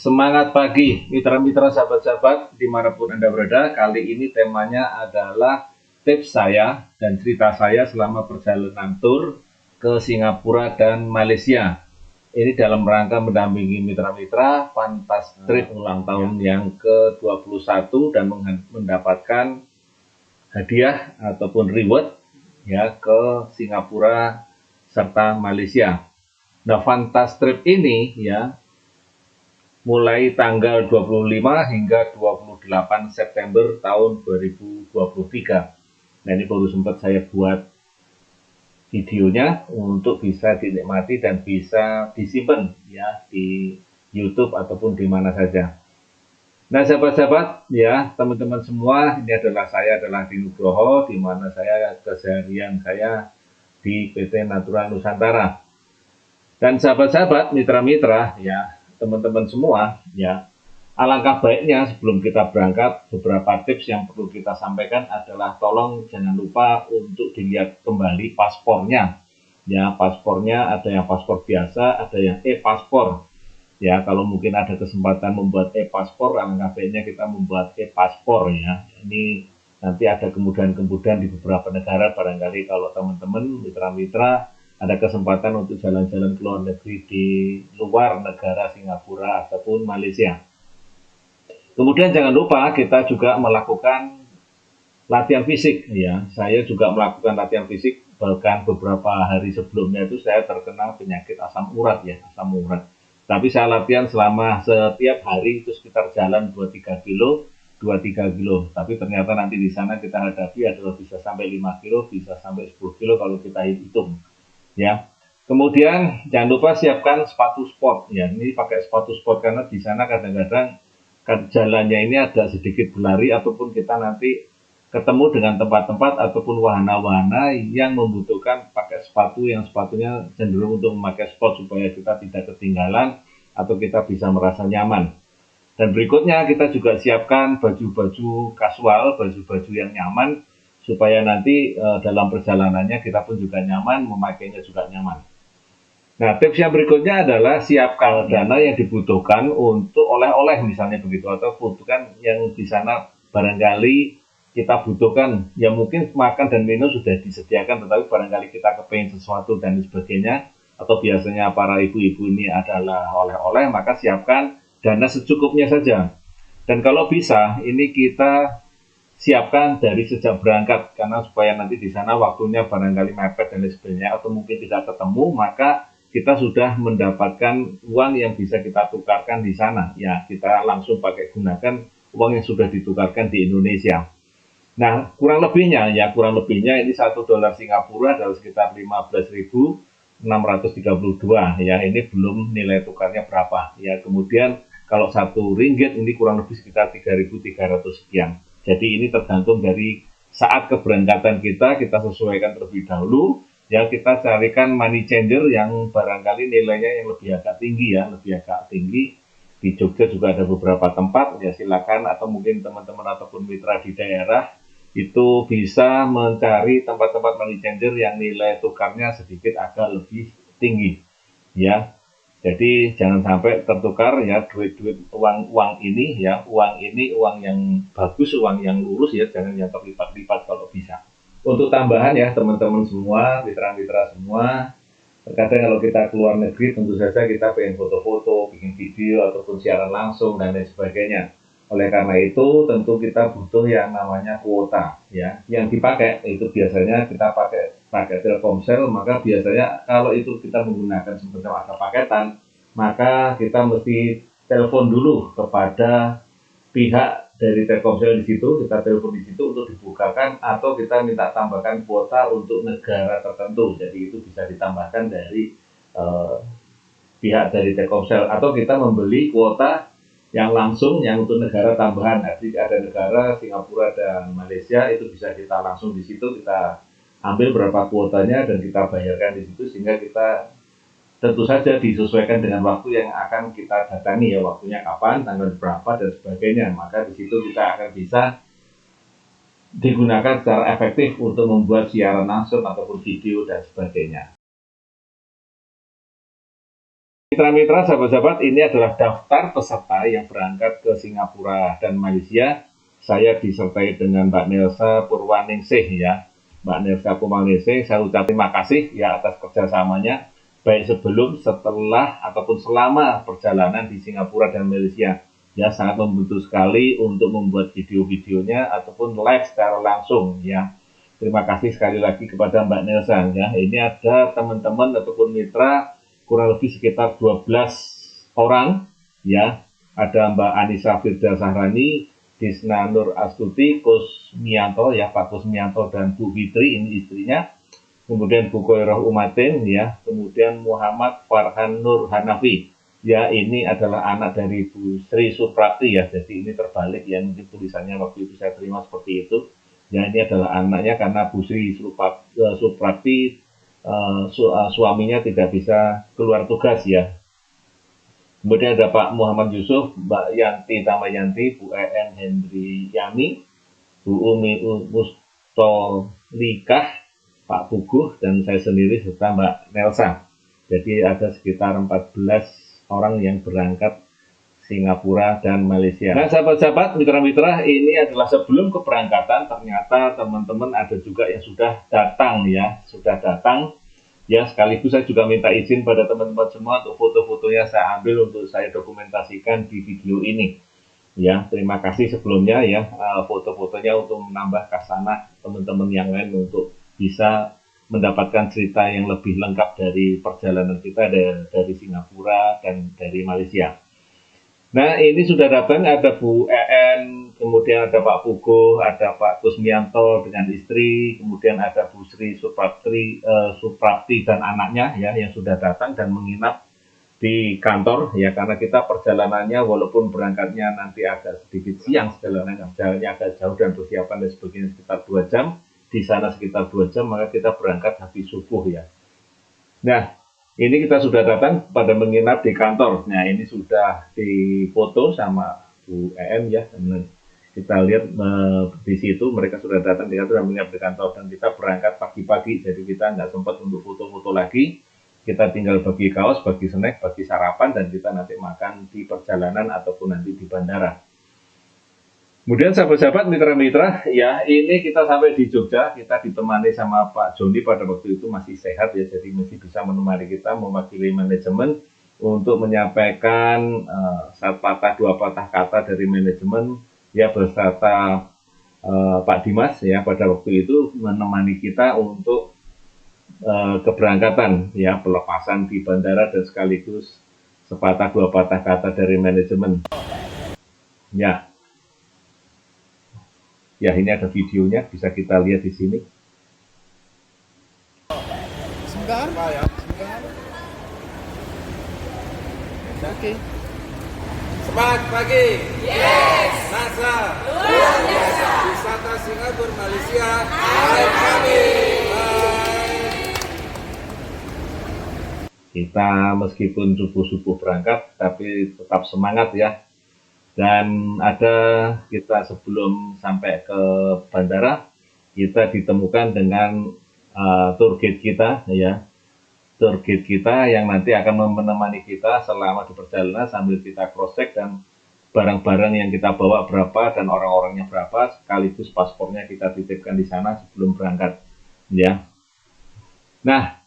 Semangat pagi, mitra-mitra sahabat-sahabat dimanapun Anda berada. Kali ini temanya adalah tips saya dan cerita saya selama perjalanan tur ke Singapura dan Malaysia. Ini dalam rangka mendampingi mitra-mitra Fantas Trip ulang tahun yang ke-21 dan mendapatkan hadiah ataupun reward ya ke Singapura serta Malaysia. Nah, Fantas Trip ini ya mulai tanggal 25 hingga 28 September tahun 2023. Nah, ini baru sempat saya buat videonya untuk bisa dinikmati dan bisa disimpan ya di YouTube ataupun di mana saja. Nah, sahabat-sahabat ya, teman-teman semua, ini adalah saya adalah Adi Nugroho, di mana saya keseharian saya di PT Natural Nusantara. Dan sahabat-sahabat, mitra-mitra ya, teman-teman semua ya, alangkah baiknya sebelum kita berangkat beberapa tips yang perlu kita sampaikan adalah tolong jangan lupa untuk dilihat kembali paspornya ya. Paspornya ada yang paspor biasa, ada yang e-paspor ya. Kalau mungkin ada kesempatan membuat e-paspor, alangkah baiknya kita membuat e-paspor ya. Ini nanti ada kemudahan-kemudahan di beberapa negara, barangkali kalau teman-teman mitra-mitra ada kesempatan untuk jalan-jalan ke luar negeri di luar negara Singapura ataupun Malaysia. Kemudian jangan lupa kita juga melakukan latihan fisik ya. Saya juga melakukan latihan fisik, bahkan beberapa hari sebelumnya itu saya terkena penyakit asam urat ya, asam urat. Tapi saya latihan selama setiap hari itu sekitar jalan 2-3 kilo, 2-3 kilo. Tapi ternyata nanti di sana kita hadapi adalah bisa sampai 5 kilo, bisa sampai 10 kilo kalau kita hitung. Ya, kemudian jangan lupa siapkan sepatu sport ya. Ini pakai sepatu sport karena di sana kadang-kadang jalannya ini ada sedikit berlari ataupun kita nanti ketemu dengan tempat-tempat ataupun wahana-wahana yang membutuhkan pakai sepatu yang sepatunya cenderung untuk memakai sport supaya kita tidak ketinggalan atau kita bisa merasa nyaman. Dan berikutnya kita juga siapkan baju-baju kasual, baju-baju yang nyaman supaya nanti dalam perjalanannya kita pun juga nyaman, memakainya juga nyaman. Nah, tips yang berikutnya adalah siapkan dana yang dibutuhkan untuk oleh-oleh misalnya begitu, atau butuhkan yang di sana barangkali kita butuhkan, ya mungkin makan dan minum sudah disediakan, tetapi barangkali kita kepengen sesuatu dan sebagainya, atau biasanya para ibu-ibu ini adalah oleh-oleh, maka siapkan dana secukupnya saja. Dan kalau bisa, ini kita siapkan dari sejak berangkat, karena supaya nanti di sana waktunya barangkali mepet dan lain sebagainya atau mungkin tidak ketemu, maka kita sudah mendapatkan uang yang bisa kita tukarkan di sana ya. Kita langsung pakai gunakan uang yang sudah ditukarkan di Indonesia. Nah, kurang lebihnya ini $1 Singapura adalah sekitar 15.632 ya. Ini belum nilai tukarnya berapa ya. Kemudian kalau 1 ringgit ini kurang lebih sekitar 3.300 sekian. Jadi ini tergantung dari saat keberangkatan kita sesuaikan terlebih dahulu. Ya, kita carikan money changer yang barangkali nilainya yang lebih agak tinggi. Di Jogja juga ada beberapa tempat, ya silakan, atau mungkin teman-teman ataupun mitra di daerah itu bisa mencari tempat-tempat money changer yang nilai tukarnya sedikit agak lebih tinggi. Ya, jadi jangan sampai tertukar ya duit-duit uang ini ya, uang yang bagus, uang yang lurus ya, jangan yang terlipat-lipat kalau bisa. Untuk tambahan ya teman-teman semua, mitra-mitra semua, terkadang kalau kita keluar negeri tentu saja kita pengen foto-foto, bikin video ataupun siaran langsung dan lain sebagainya. Oleh karena itu tentu kita butuh yang namanya kuota ya. Yang dipakai itu biasanya kita pakai Telkomsel, maka biasanya kalau itu kita menggunakan seperti ada paketan, maka kita mesti telepon dulu kepada pihak dari Telkomsel di situ, kita telepon di situ untuk dibukakan atau kita minta tambahkan kuota untuk negara tertentu. Jadi itu bisa ditambahkan dari pihak dari Telkomsel atau kita membeli kuota yang langsung yang untuk negara tambahan. Jadi ada negara Singapura dan Malaysia itu bisa kita langsung di situ kita ambil berapa kuotanya dan kita bayarkan di situ, sehingga kita tentu saja disesuaikan dengan waktu yang akan kita datangi ya, waktunya kapan, tanggal berapa dan sebagainya. Maka di situ kita akan bisa digunakan secara efektif untuk membuat siaran langsung ataupun video dan sebagainya. Mitra-mitra, sahabat-sahabat, ini adalah daftar peserta yang berangkat ke Singapura dan Malaysia. Saya disertai dengan Mbak Nelsa Purwaningsih ya. Mbak Nelsa Purwaningsih, saya ucap terima kasih ya atas kerjasamanya, baik sebelum, setelah, ataupun selama perjalanan di Singapura dan Malaysia. Ya, sangat membantu sekali untuk membuat video-videonya ataupun live secara langsung ya. Terima kasih sekali lagi kepada Mbak Nelsa ya. Ini ada teman-teman ataupun mitra kurang lebih sekitar 12 orang ya. Ada Mbak Anissa Firda Sahrani, Disna Nur Astuti, Kusmianto ya, Pak Kusmianto dan Bu Fitri, ini istrinya. Kemudian Bu Koiroh Umatin ya, kemudian Muhammad Farhan Nur Hanafi. Ya, ini adalah anak dari Bu Sri Suprapti ya. Jadi ini terbalik ya, mungkin tulisannya waktu itu saya terima seperti itu. Ya, ini adalah anaknya karena Bu Sri Suprapti suaminya tidak bisa keluar tugas ya. Kemudian ada Pak Muhammad Yusuf, Mbak Yanti Tamayanti, Bu En Hendriyani, Bu Umi Mustolikah, Pak Puguh, dan saya sendiri serta Mbak Nelsa. Jadi ada sekitar 14 orang yang berangkat Singapura dan Malaysia. Nah, sahabat-sahabat, mitra-mitra, ini adalah sebelum keberangkatan. Ternyata teman-teman ada juga yang sudah datang ya, sudah datang. Ya, sekaligus saya juga minta izin pada teman-teman semua untuk foto-fotonya saya ambil untuk saya dokumentasikan di video ini. Ya, terima kasih sebelumnya ya, foto-fotonya untuk menambah khasanah teman-teman yang lain untuk bisa mendapatkan cerita yang lebih lengkap dari perjalanan kita dari Singapura dan dari Malaysia. Nah, ini sudah datang, ada Bu En, kemudian ada Pak Puguh, ada Pak Kusmianto dengan istri, kemudian ada Bu Sri Suprapti dan anaknya ya yang sudah datang dan menginap di kantor ya, karena kita perjalanannya walaupun berangkatnya nanti agak sedikit siang, jalannya agak jauh dan persiapan dan sebagainya sekitar 2 jam, di sana sekitar 2 jam, maka kita berangkat habis subuh ya. Nah, ini kita sudah datang pada menginap di kantor. Nah, ini sudah difoto sama Bu EM ya. Kita lihat di situ mereka sudah datang di kantor dan menginap di kantor. Dan kita berangkat pagi-pagi, jadi kita nggak sempat untuk foto-foto lagi. Kita tinggal bagi kaos, bagi snack, bagi sarapan, dan kita nanti makan di perjalanan ataupun nanti di bandara. Kemudian sahabat-sahabat, mitra-mitra, ya ini kita sampai di Jogja, kita ditemani sama Pak Joni pada waktu itu masih sehat ya, jadi masih bisa menemani kita mewakili manajemen untuk menyampaikan satu patah dua patah kata dari manajemen ya beserta Pak Dimas ya pada waktu itu menemani kita untuk keberangkatan ya, pelepasan di bandara dan sekaligus sepatah dua patah kata dari manajemen. Ya. Ya, ini ada videonya, bisa kita lihat di sini. Sebentar, Pak ya. Sebentar. Oke. Semangat pagi. Yes. NASA. Luar biasa. Wisata Singapura Malaysia. Akhir kami. Kita meskipun subuh-subuh berangkat, tapi tetap semangat ya. Dan ada kita sebelum sampai ke bandara, kita ditemukan dengan tour guide kita ya, tour guide kita yang nanti akan menemani kita selama di perjalanan sambil kita cross check dan barang-barang yang kita bawa berapa dan orang-orangnya berapa, sekaligus paspornya kita titipkan di sana sebelum berangkat ya. Nah,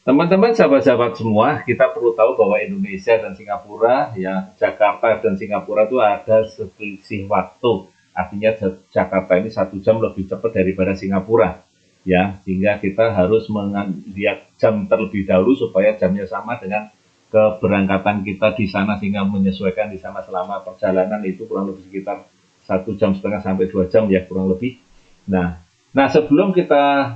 teman-teman, sahabat-sahabat semua, kita perlu tahu bahwa Indonesia dan Singapura, ya Jakarta dan Singapura itu ada selisih waktu. Artinya Jakarta ini 1 jam lebih cepat daripada Singapura, ya. Sehingga kita harus melihat jam terlebih dahulu supaya jamnya sama dengan keberangkatan kita di sana, sehingga menyesuaikan di sana selama perjalanan itu kurang lebih sekitar 1,5 jam sampai 2 jam ya kurang lebih. Nah sebelum kita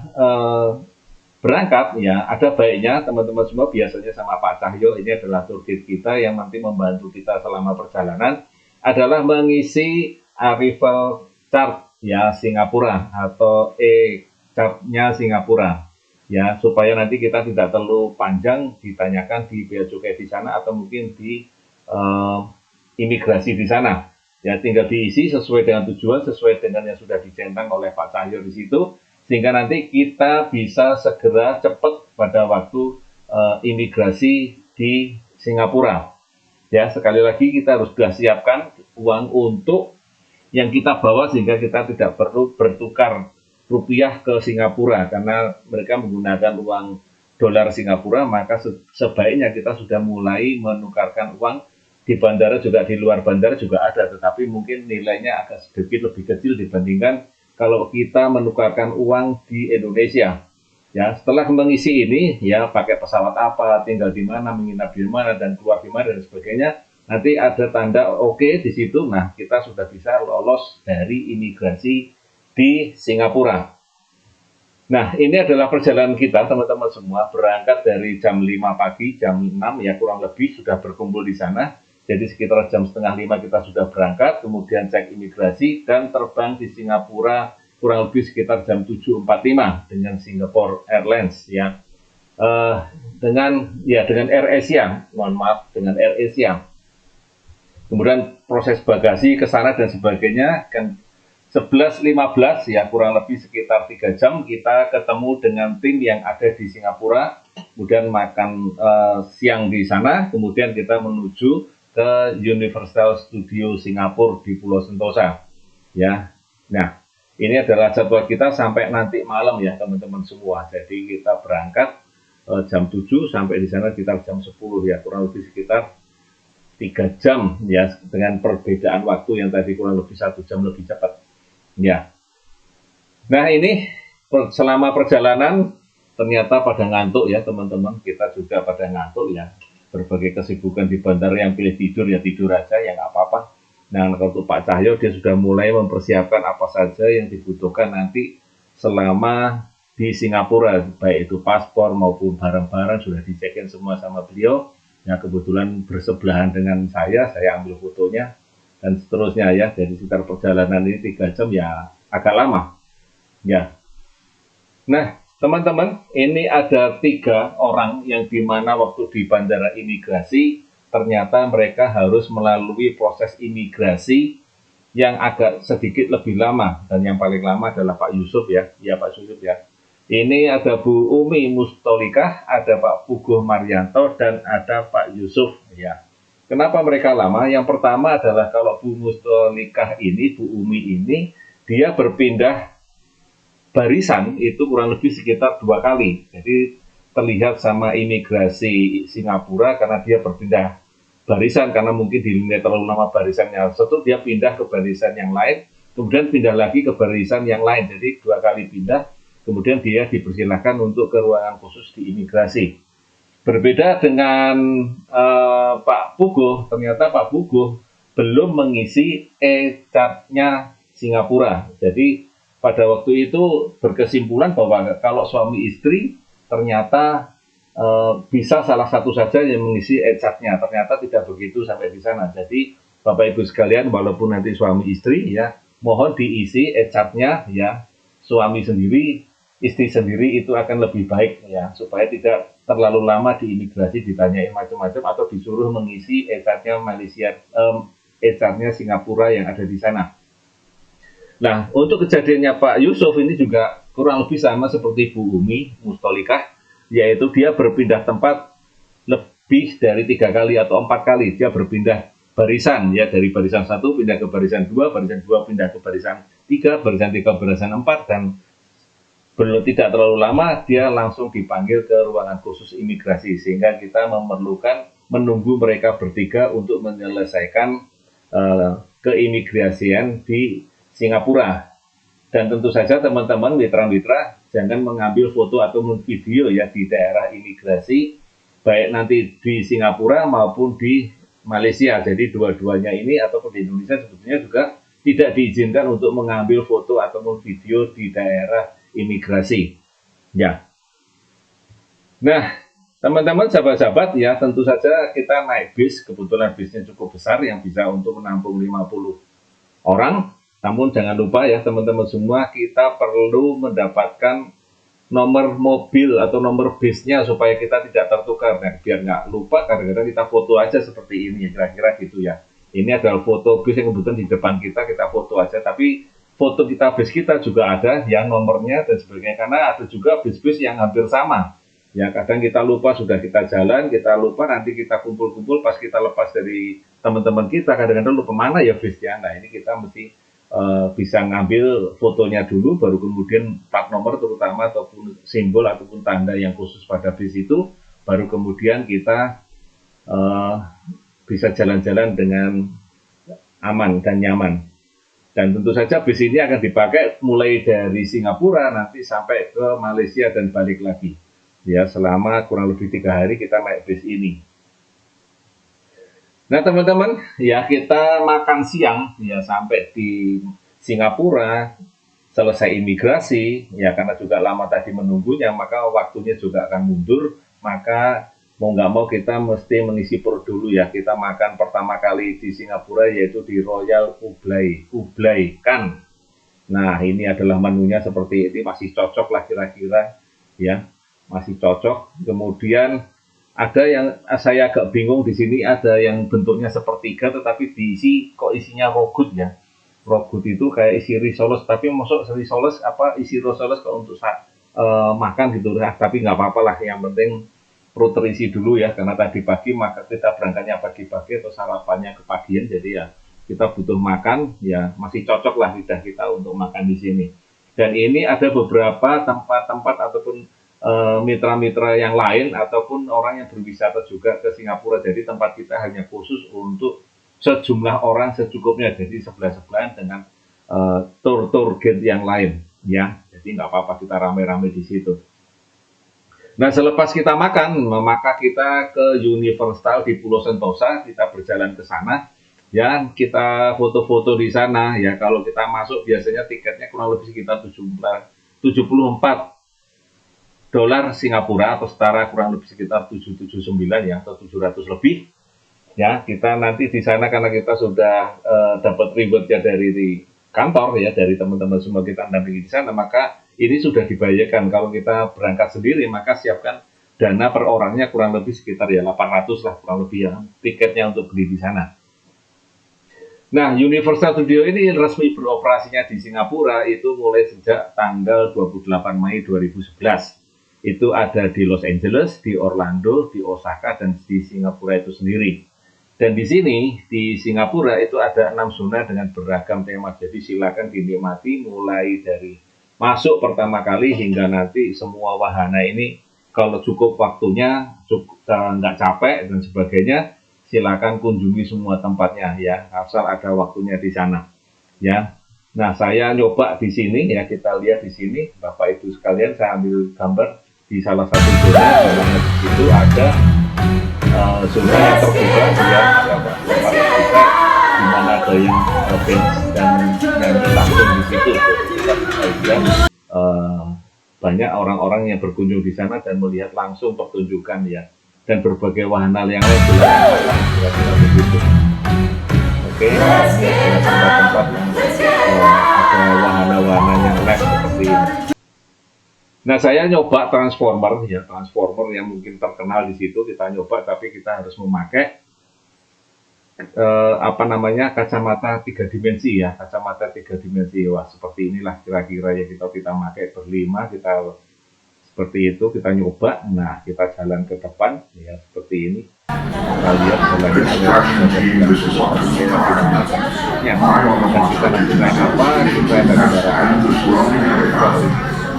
berangkat ya, ada baiknya teman-teman semua biasanya sama Pak Cahyo, ini adalah tour guide kita yang nanti membantu kita selama perjalanan, adalah mengisi arrival chart ya Singapura atau e-chartnya Singapura ya, supaya nanti kita tidak terlalu panjang ditanyakan di bea cukai di sana atau mungkin di imigrasi di sana ya, tinggal diisi sesuai dengan tujuan, sesuai dengan yang sudah dicentang oleh Pak Cahyo di situ, sehingga nanti kita bisa segera cepat pada waktu imigrasi di Singapura. Ya, sekali lagi kita harus sudah siapkan uang untuk yang kita bawa sehingga kita tidak perlu bertukar rupiah ke Singapura karena mereka menggunakan uang dolar Singapura, maka sebaiknya kita sudah mulai menukarkan uang di bandara juga, di luar bandara juga ada, tetapi mungkin nilainya agak sedikit lebih kecil dibandingkan kalau kita menukarkan uang di Indonesia. Ya, setelah mengisi ini, ya pakai pesawat apa, tinggal di mana, menginap di mana, dan keluar di mana, dan sebagainya, nanti ada tanda oke di situ. Nah, kita sudah bisa lolos dari imigrasi di Singapura. Nah, ini adalah perjalanan kita, teman-teman semua, berangkat dari jam 5 pagi, jam 6, ya kurang lebih sudah berkumpul di sana. Jadi sekitar jam setengah 5 kita sudah berangkat, kemudian cek imigrasi, dan terbang di Singapura kurang lebih sekitar jam 7.45 dengan Singapore Airlines ya. Dengan AirAsia, mohon maaf, dengan AirAsia. Kemudian proses bagasi ke sana dan sebagainya kan 11.15 ya, kurang lebih sekitar 3 jam kita ketemu dengan tim yang ada di Singapura. Kemudian makan siang di sana, kemudian kita menuju ke Universal Studio Singapura di Pulau Sentosa ya. Nah, ini adalah jadwal kita sampai nanti malam ya teman-teman semua. Jadi kita berangkat jam 7 sampai di sana sekitar jam 10 ya, kurang lebih sekitar 3 jam ya, dengan perbedaan waktu yang tadi kurang lebih 1 jam lebih cepat ya. Nah, ini selama perjalanan ternyata pada ngantuk ya teman-teman, kita juga pada ngantuk ya. Berbagai kesibukan di bandara, yang pilih tidur ya tidur aja ya nggak apa-apa. Nah, untuk Pak Cahyo dia sudah mulai mempersiapkan apa saja yang dibutuhkan nanti selama di Singapura, baik itu paspor maupun barang-barang sudah dicekin semua sama beliau. Ya, kebetulan bersebelahan dengan saya ambil fotonya dan seterusnya ya. Jadi sekitar perjalanan ini 3 jam ya, agak lama ya. Nah, teman-teman, ini ada 3 orang yang dimana waktu di bandara imigrasi ternyata mereka harus melalui proses imigrasi yang agak sedikit lebih lama, dan yang paling lama adalah Pak Yusuf ya. Ya, Pak Yusuf ya. Ini ada Bu Umi Mustolikah, ada Pak Puguh Maryanto, dan ada Pak Yusuf ya. Kenapa mereka lama? Yang pertama adalah kalau Bu Mustolikah ini, Bu Umi ini, dia berpindah barisan itu kurang lebih sekitar 2 kali. Jadi terlihat sama imigrasi Singapura karena dia berpindah barisan, karena mungkin dinilai terlalu lama barisannya satu, dia pindah ke barisan yang lain, kemudian pindah lagi ke barisan yang lain. Jadi 2 kali pindah, kemudian dia dipersilahkan untuk ke ruangan khusus di imigrasi. Berbeda dengan Pak Puguh, ternyata Pak Puguh belum mengisi e-card-nya Singapura. Jadi pada waktu itu berkesimpulan bahwa kalau suami istri ternyata bisa salah satu saja yang mengisi e-card-nya. Ternyata tidak begitu sampai di sana. Jadi Bapak Ibu sekalian, walaupun nanti suami istri ya, mohon diisi e-card-nya ya, suami sendiri, istri sendiri, itu akan lebih baik ya, supaya tidak terlalu lama di imigrasi ditanyain macam-macam atau disuruh mengisi e-card-nya Malaysia, e-card-nya Singapura yang ada di sana. Nah, untuk kejadiannya Pak Yusuf ini juga kurang lebih sama seperti Bu Umi Mustolikah, yaitu dia berpindah tempat lebih dari 3 kali atau 4 kali. Dia berpindah barisan ya, dari barisan 1 pindah ke barisan 2, barisan 2 pindah ke barisan 3, barisan 3 barisan 4, dan belum tidak terlalu lama dia langsung dipanggil ke ruangan khusus imigrasi, sehingga kita memerlukan menunggu mereka bertiga untuk menyelesaikan keimigrasian di Singapura. Dan tentu saja teman-teman mitra-mitra jangan mengambil foto atau video ya di daerah imigrasi, baik nanti di Singapura maupun di Malaysia. Jadi dua-duanya ini ataupun di Indonesia sebetulnya juga tidak diizinkan untuk mengambil foto ataupun video di daerah imigrasi. Ya. Nah, teman-teman sahabat-sahabat ya, tentu saja kita naik bis, kebetulan bisnya cukup besar yang bisa untuk menampung 50 orang. Namun jangan lupa ya teman-teman semua, kita perlu mendapatkan nomor mobil atau nomor bisnya supaya kita tidak tertukar. Nah, biar nggak lupa, kadang-kadang kita foto aja seperti ini, kira-kira gitu ya. Ini adalah foto bis yang kebetulan di depan kita foto aja, tapi foto kita bis kita juga ada yang nomornya dan sebagainya, karena ada juga bis-bis yang hampir sama. Ya kadang kita lupa sudah kita jalan, kita lupa nanti kita kumpul-kumpul pas kita lepas dari teman-teman kita kadang-kadang lupa mana ya bisnya. Nah ini kita mesti bisa ngambil fotonya dulu, baru kemudian plat nomor terutama ataupun simbol ataupun tanda yang khusus pada bis itu, baru kemudian kita bisa jalan-jalan dengan aman dan nyaman. Dan tentu saja bis ini akan dipakai mulai dari Singapura nanti sampai ke Malaysia dan balik lagi. Ya, selama kurang lebih 3 hari kita naik bis ini. Nah teman-teman, ya kita makan siang ya sampai di Singapura, selesai imigrasi, ya karena juga lama tadi menunggunya, maka waktunya juga akan mundur, maka mau nggak mau kita mesti mengisi perut dulu ya. Kita makan pertama kali di Singapura yaitu di Royal Kublai Khan. Nah ini adalah menunya seperti ini, masih cocok lah kira-kira ya. Masih cocok. Kemudian ada yang saya agak bingung di sini, ada yang bentuknya sepertiga tetapi diisi kok isinya rogut ya. Rogut itu kayak isi risoles, tapi masuk risoles apa isi risoles kalau untuk makan gitu ya. Tapi nggak apa-apa lah, yang penting perut terisi dulu ya, karena tadi pagi maka kita berangkatnya pagi-pagi atau sarapannya kepagian, jadi ya kita butuh makan ya, masih cocok lah lidah kita untuk makan di sini. Dan ini ada beberapa tempat-tempat ataupun mitra-mitra yang lain ataupun orang yang berwisata juga ke Singapura. Jadi tempat kita hanya khusus untuk sejumlah orang secukupnya, jadi sebelah-sebelahan dengan tour guide yang lain ya. Jadi nggak apa-apa kita rame-rame di situ. Nah selepas kita makan, maka kita ke Universal di Pulau Sentosa, kita berjalan ke sana ya, kita foto-foto di sana ya. Kalau kita masuk biasanya tiketnya kurang lebih sekitar 74 dolar Singapura atau setara kurang lebih sekitar 779 ya, atau 700 lebih ya. Kita nanti di sana karena kita sudah dapat reward ya dari kantor ya, dari teman-teman semua kita dampingi di sana, maka ini sudah dibayarkan. Kalau kita berangkat sendiri maka siapkan dana per orangnya kurang lebih sekitar ya 800 lah kurang lebih ya tiketnya untuk beli di sana. Nah, Universal Studio ini resmi beroperasinya di Singapura itu mulai sejak tanggal 28 Mei 2011. Itu ada di Los Angeles, di Orlando, di Osaka, dan di Singapura itu sendiri. Dan di sini, di Singapura itu ada 6 zona dengan beragam tema. Jadi silakan dinikmati mulai dari masuk pertama kali hingga nanti semua wahana ini. Kalau cukup waktunya, nggak capek dan sebagainya, silakan kunjungi semua tempatnya ya, asal ada waktunya di sana ya. Nah, saya nyoba di sini ya, kita lihat di sini Bapak Ibu sekalian, saya ambil gambar di salah satu zona, di situ ada zona yang terbuka ya, di mana ada yang bench dan langsung di situ. Kemudian banyak orang-orang yang berkunjung di sana dan melihat langsung pertunjukan ya, dan berbagai wahana yang lain kira-kira begitu. Oke, ini ada tempat-tempat yang ada wahana-wahana yang lain seperti ini. Nah, saya nyoba transformer ya, transformer yang mungkin terkenal di situ kita nyoba, tapi kita harus memakai kacamata 3 dimensi ya, kacamata 3 dimensi. Wah, seperti inilah kira-kira ya kita pakai berlima, kita seperti itu kita nyoba. Nah, kita jalan ke depan ya seperti ini. Kita lihat jalannya dan kita nanti naik apa, kita ada kendaraan.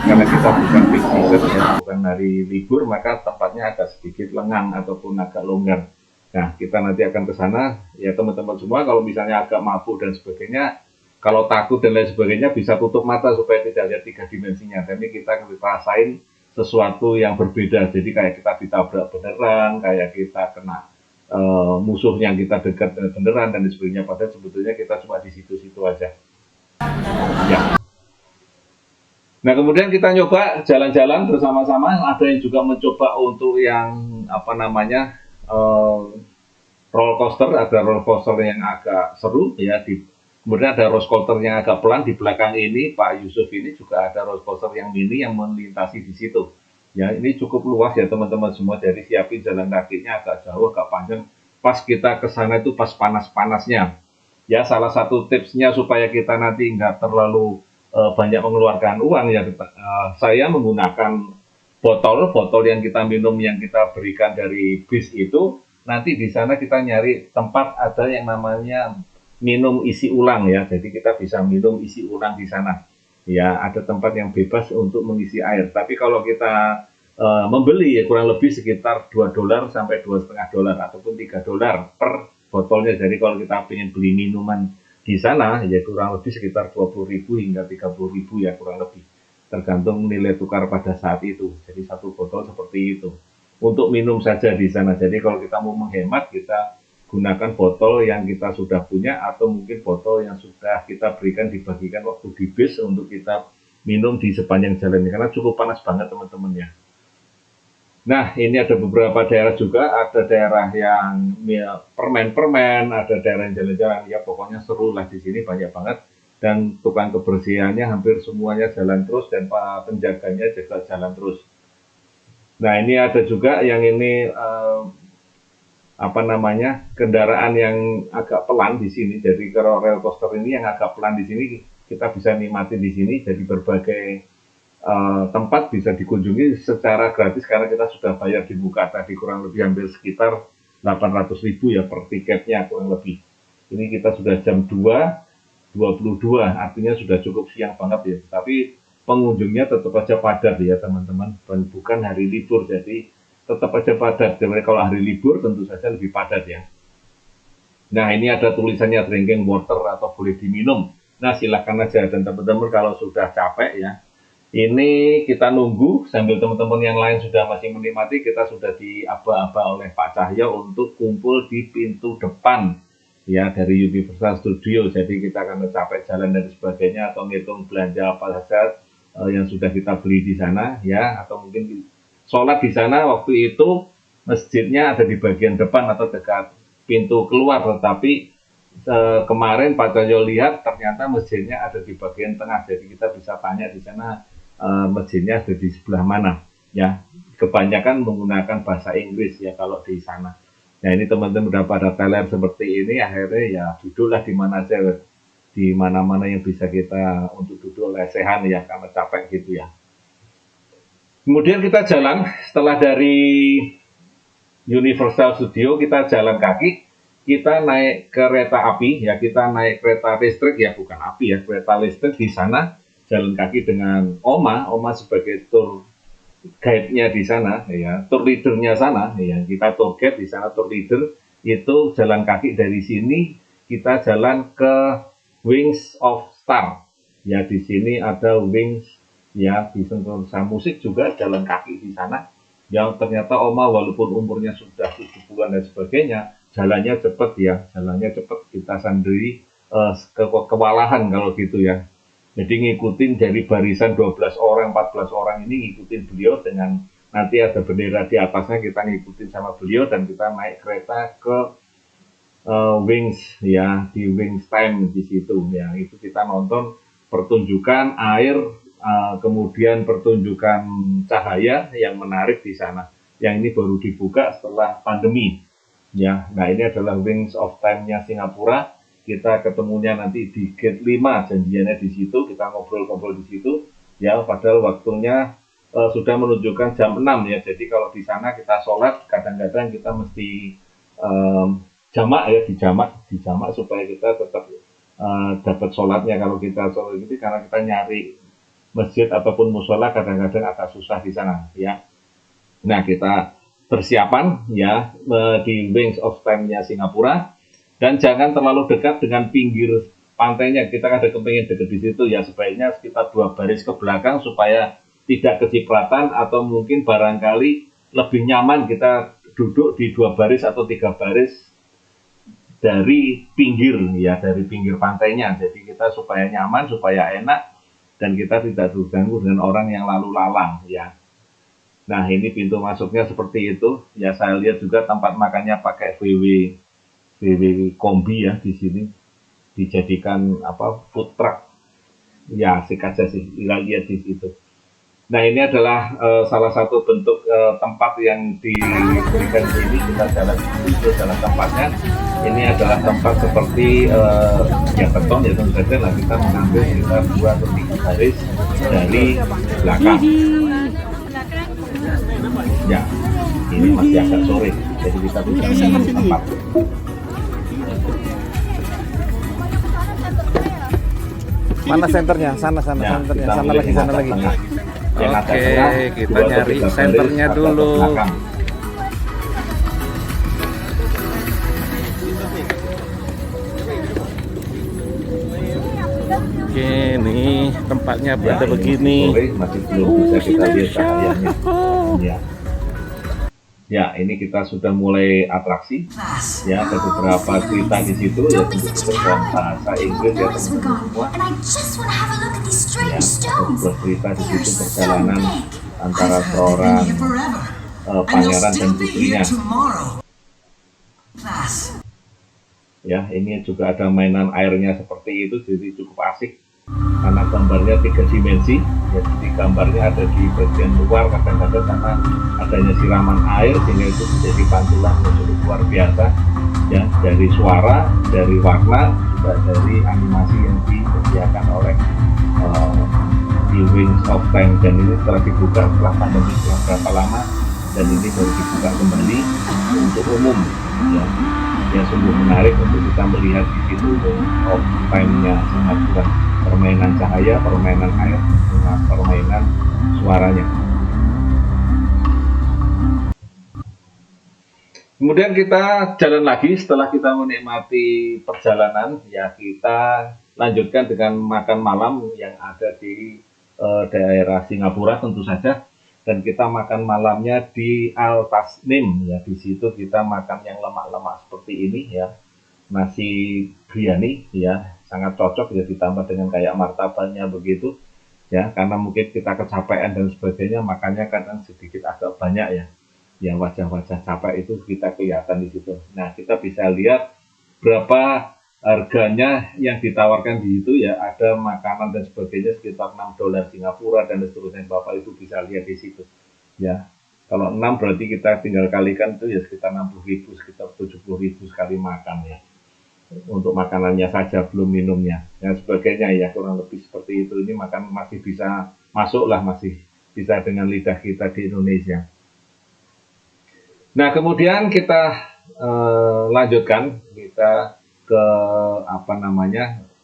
Karena kita bukan peak season ya, bukan hari libur, maka tempatnya agak sedikit lengang ataupun agak longgar. Nah, kita nanti akan ke sana ya teman-teman semua. Kalau misalnya agak mabuk dan sebagainya, kalau takut dan lain sebagainya, bisa tutup mata supaya tidak lihat 3 dimensinya. Tapi kita rasain sesuatu yang berbeda. Jadi kayak kita ditabrak beneran, kayak kita kena musuh yang kita dekat beneran dan sebagainya. Padahal sebetulnya kita cuma di situ-situ aja. Ya. Nah, kemudian kita nyoba jalan-jalan bersama-sama. Ada yang juga mencoba untuk yang roller coaster. Ada roller coaster yang agak seru ya. Kemudian ada roller coaster yang agak pelan. Di belakang ini Pak Yusuf ini juga ada roller coaster yang mini yang melintasi di situ. Ya, ini cukup luas ya teman-teman semua. Jadi siapin jalan kakinya agak jauh, agak panjang. Pas kita ke sana itu pas panas-panasnya. Ya, salah satu tipsnya supaya kita nanti nggak terlalu banyak mengeluarkan uang ya, saya menggunakan botol-botol yang kita minum yang kita berikan dari bis itu, nanti di sana kita nyari tempat ada yang namanya minum isi ulang ya. Jadi kita bisa minum isi ulang di sana. Ya, ada tempat yang bebas untuk mengisi air. Tapi kalau kita membeli ya kurang lebih sekitar $2 sampai $2,5 ataupun $3 per botolnya. Jadi kalau kita ingin beli minuman di sana ya kurang lebih sekitar 20.000 hingga 30.000 ya kurang lebih. Tergantung nilai tukar pada saat itu. Jadi satu botol seperti itu. Untuk minum saja di sana. Jadi kalau kita mau menghemat, kita gunakan botol yang kita sudah punya atau mungkin botol yang sudah kita berikan dibagikan waktu di bis untuk kita minum di sepanjang jalan. Karena cukup panas banget teman-teman ya. Nah, ini ada beberapa daerah juga, ada daerah yang permen-permen, ada daerah yang jalan-jalan. Ya pokoknya seru lah di sini banyak banget. Dan tukang kebersihannya hampir semuanya jalan terus dan penjaganya juga jalan terus. Nah, ini ada juga yang ini kendaraan yang agak pelan di sini. Jadi kalau rail coaster ini yang agak pelan di sini kita bisa nikmati di sini. Jadi berbagai tempat bisa dikunjungi secara gratis karena kita sudah bayar di muka tadi kurang lebih hampir sekitar 800.000 ya per tiketnya kurang lebih. Ini kita sudah jam 2.22 artinya sudah cukup siang banget ya. Tapi pengunjungnya tetap aja padat ya teman-teman. Bukan hari libur jadi tetap aja padat. Jadi kalau hari libur tentu saja lebih padat ya. Nah ini ada tulisannya drinking water atau boleh diminum. Nah silakan aja dan teman-teman kalau sudah capek ya. Ini kita nunggu sambil teman-teman yang lain sudah masih menikmati, kita sudah diaba-aba oleh Pak Cahyo untuk kumpul di pintu depan ya dari Universal Studio. Jadi kita akan capek jalan dan sebagainya atau ngitung belanja apa saja yang sudah kita beli di sana ya, atau mungkin sholat di sana. Waktu itu masjidnya ada di bagian depan atau dekat pintu keluar, tetapi kemarin Pak Cahyo lihat ternyata masjidnya ada di bagian tengah. Jadi kita bisa tanya di sana masjidnya ada di sebelah mana ya. Kebanyakan menggunakan bahasa Inggris ya kalau di sana. Nah ini teman-teman udah pada teler seperti ini, akhirnya ya duduklah di mana aja, di mana-mana yang bisa kita untuk duduk lesehan ya karena capek gitu ya. Kemudian kita jalan setelah dari Universal Studio, kita jalan kaki, kita naik kereta api ya, kita naik kereta listrik ya, bukan api ya, kereta listrik. Di sana jalan kaki dengan Oma sebagai tour guide-nya di sana ya, tour leader-nya sana ya. Kita tour guide di sana, tour leader itu jalan kaki dari sini kita jalan ke Wings of Star ya. Di sini ada Wings ya, di sentosa musik juga jalan kaki di sana. Yang ternyata Oma walaupun umurnya sudah 70-an dan sebagainya, jalannya cepet ya, jalannya cepet. Kita sendiri kewalahan kalau gitu ya. Jadi ngikutin dari barisan 12 orang, 14 orang ini ngikutin beliau dengan nanti ada bendera di atasnya, kita ngikutin sama beliau dan kita naik kereta ke Wings ya, di Wings Time di situ ya. Itu kita nonton pertunjukan air, kemudian pertunjukan cahaya yang menarik di sana. Yang ini baru dibuka setelah pandemi ya. Nah ini adalah Wings of Time-nya Singapura. Kita ketemunya nanti di gate 5, janjiannya di situ, kita ngobrol-ngobrol di situ ya, padahal waktunya sudah menunjukkan jam 6 ya. Jadi kalau di sana kita sholat, kadang-kadang kita mesti jamak ya, dijamak supaya kita tetap dapat sholatnya. Kalau kita sholat gitu, karena kita nyari masjid ataupun musola kadang-kadang agak susah di sana ya. Nah kita persiapan ya di Wings of Time-nya Singapura. Dan jangan terlalu dekat dengan pinggir pantainya. Kita ada kepengen dekat di situ ya, sebaiknya sekitar 2 baris ke belakang supaya tidak kecipratan, atau mungkin barangkali lebih nyaman kita duduk di 2 baris atau 3 baris dari pinggir ya, dari pinggir pantainya. Jadi kita supaya nyaman, supaya enak, dan kita tidak terganggu dengan orang yang lalu lalang ya. Nah ini pintu masuknya seperti itu ya. Saya lihat juga tempat makannya pakai VW kombi ya, di sini dijadikan food truck ya, asik aja sih kita lihat di situ. Nah ini adalah salah satu bentuk tempat yang diberikan di sini. Kita jalan itu adalah tempatnya. Ini adalah tempat seperti ya beton ya tentu saja. Nah kita mengambil sekitar 2 atau 3 baris dari belakang. Ya, ini masih agak sore, jadi kita bisa memilih tempat. Mana senternya? Sana Ya, senternya. kita Sana milih lagi, yang sana agak lagi. tengah. Yang agak Oke, tengah, kita 2 atau nyari 3 baris senternya agak ke dulu. belakang. Oke, nih tempatnya berada ini begini. sore, masih belum bisa kita lihat cahayanya. Ya. Ya, ini kita sudah mulai atraksi. Ya, ada beberapa cerita di situ ya, tentu dalam bahasa Inggris ya teman-teman semua. Ya, ada sebuah cerita di situ perjalanan antara seorang pangeran dan putrinya. Ya, ini juga ada mainan airnya seperti itu, jadi cukup asik. Karena gambarnya 3 dimensi, ya, jadi gambarnya ada di bagian luar kadang-kadang karena adanya siraman air sehingga itu menjadi pantulan yang cukup luar biasa. Ya, dari suara, dari warna, juga dari animasi yang disediakan oleh di Wings of Time, dan ini setelah dibuka setelah pandemi setelah berapa lama, dan ini baru dibuka kembali untuk umum. Ya, sungguh menarik untuk kita melihat di situ of time-nya Singapura, permainan cahaya, permainan air, dengan permainan suaranya. Kemudian kita jalan lagi setelah kita menikmati perjalanan, ya kita lanjutkan dengan makan malam yang ada di daerah Singapura tentu saja. Dan kita makan malamnya di Al Tasnim, ya, di situ kita makan yang lemak-lemak seperti ini, ya, nasi biryani, ya, sangat cocok ya, ditambah dengan kayak martabannya begitu, ya, karena mungkin kita kecapean dan sebagainya, makanya kadang sedikit agak banyak ya wajah-wajah capek itu kita kelihatan di situ. Nah, kita bisa lihat berapa harganya yang ditawarkan di situ, ya, ada makanan dan sebagainya sekitar $6 Singapura dan seterusnya. Bapak Ibu bisa lihat di situ, ya. Kalau 6 berarti kita tinggal kalikan itu ya sekitar 60.000, sekitar 70.000 sekali makan, ya, untuk makanannya saja, belum minumnya dan sebagainya, ya, kurang lebih seperti itu. Ini makan masih bisa masuk lah, masih bisa dengan lidah kita di Indonesia. Nah, kemudian kita lanjutkan, kita ke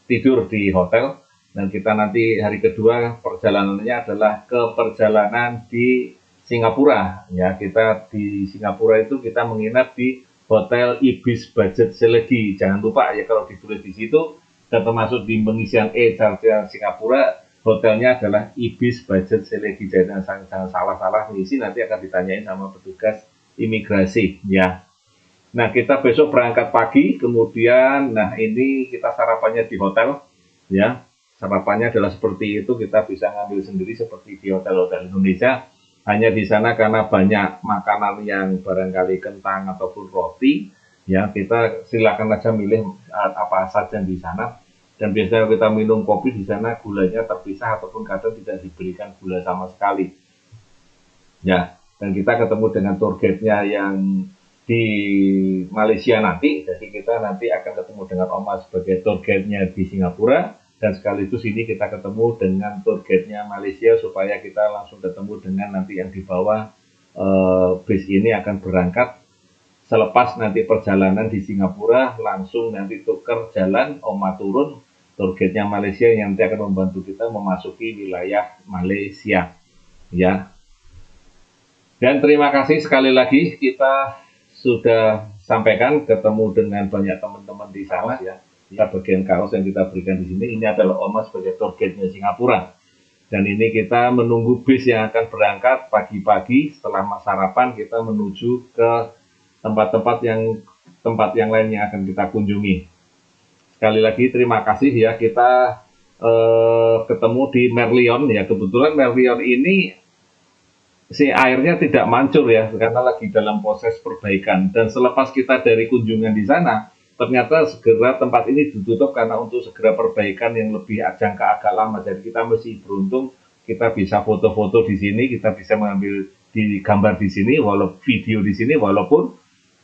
tidur di hotel, dan kita nanti hari kedua perjalanannya adalah ke perjalanan di Singapura, ya. Kita di Singapura itu kita menginap di Hotel Ibis Budget Selegi. Jangan lupa ya, kalau ditulis di situ dan termasuk di pengisian charge Singapura, hotelnya adalah Ibis Budget Selegi. Jangan salah-salah mengisi, nanti akan ditanyain sama petugas imigrasi, ya. Nah, kita besok berangkat pagi, kemudian, nah, ini kita sarapannya di hotel, ya. Sarapannya adalah seperti itu, kita bisa ngambil sendiri seperti di hotel-hotel Indonesia. Hanya di sana karena banyak makanan yang barangkali kentang ataupun roti, ya, kita silakan aja milih apa saja di sana. Dan biasanya kita minum kopi di sana, gulanya terpisah ataupun kadang tidak diberikan gula sama sekali. Ya, dan kita ketemu dengan tour guide-nya yang di Malaysia nanti, jadi kita nanti akan ketemu dengan Oma sebagai tour guide-nya di Singapura, dan sekaligus ini kita ketemu dengan tour guide-nya Malaysia supaya kita langsung ketemu dengan nanti yang di bawah bis ini akan berangkat. Selepas nanti perjalanan di Singapura, langsung nanti tuker jalan, Oma turun, tour guide-nya Malaysia yang nanti akan membantu kita memasuki wilayah Malaysia, ya. Dan terima kasih sekali lagi, kita sudah sampaikan, ketemu dengan banyak teman-teman di sana, ya. Kita bagian kaos yang kita berikan di sini, ini adalah Oma sebagai tour guide-nya Singapura. Dan ini kita menunggu bis yang akan berangkat pagi-pagi. Setelah sarapan kita menuju ke tempat yang lain yang akan kita kunjungi. Sekali lagi terima kasih, ya. Kita ketemu di Merlion, ya. Kebetulan Merlion ini si airnya tidak mancur, ya, karena lagi dalam proses perbaikan. Dan selepas kita dari kunjungan di sana, ternyata segera tempat ini ditutup karena untuk segera perbaikan yang lebih jangka agak lama. Jadi kita masih beruntung, kita bisa foto-foto di sini, kita bisa mengambil di gambar di sini, walaupun video di sini, walaupun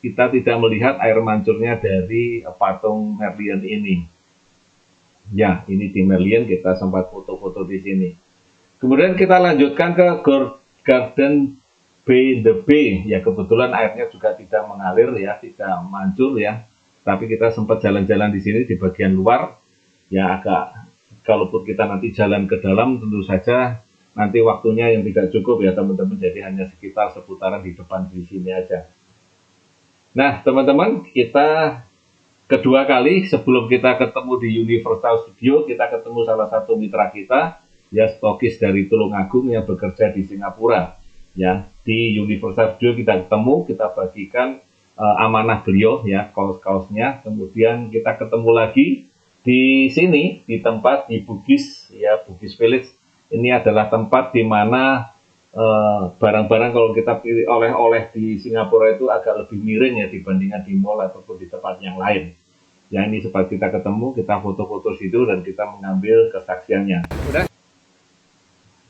kita tidak melihat air mancurnya dari patung Merlion ini. Ya, ini di Merlion kita sempat foto-foto di sini. Kemudian kita lanjutkan ke Garden the Bay. Ya kebetulan airnya juga tidak mengalir ya, tidak mancur ya. Tapi kita sempat jalan-jalan di sini di bagian luar. Ya agak, kalaupun kita nanti jalan ke dalam tentu saja nanti waktunya yang tidak cukup ya teman-teman. Jadi hanya sekitar seputaran di depan di sini aja. Nah teman-teman, kita kedua kali sebelum kita ketemu di Universal Studio, kita ketemu salah satu mitra kita, ya stokis dari Tulungagung yang bekerja di Singapura. Ya, di Universal Studio kita ketemu, kita bagikan amanah beliau, ya kaos-kaosnya. Kemudian kita ketemu lagi di sini, di tempat di Bugis, ya Bugis Village. Ini adalah tempat di mana barang-barang kalau kita pilih oleh-oleh di Singapura itu agak lebih miring ya dibandingkan di mall ataupun di tempat yang lain. Ya ini sempat kita ketemu, kita foto-foto situ dan kita mengambil kesaksiannya.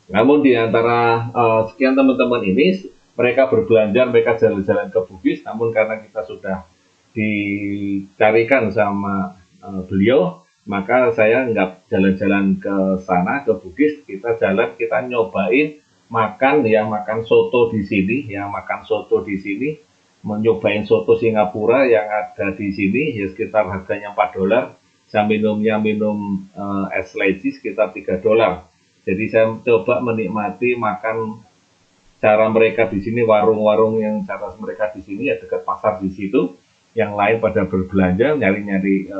Namun di antara sekian teman-teman ini, mereka berbelanja, mereka jalan-jalan ke Bugis, namun karena kita sudah dicarikan sama beliau, maka saya nggak jalan-jalan ke sana, ke Bugis, kita jalan, kita nyobain makan soto di sini, ya makan soto di sini, mencobain soto Singapura yang ada di sini, ya sekitar harganya $4, saya minumnya es leci sekitar $3. Jadi saya coba menikmati makan cara mereka di sini, warung-warung yang cara mereka di sini ya dekat pasar di situ, yang lain pada berbelanja, nyari-nyari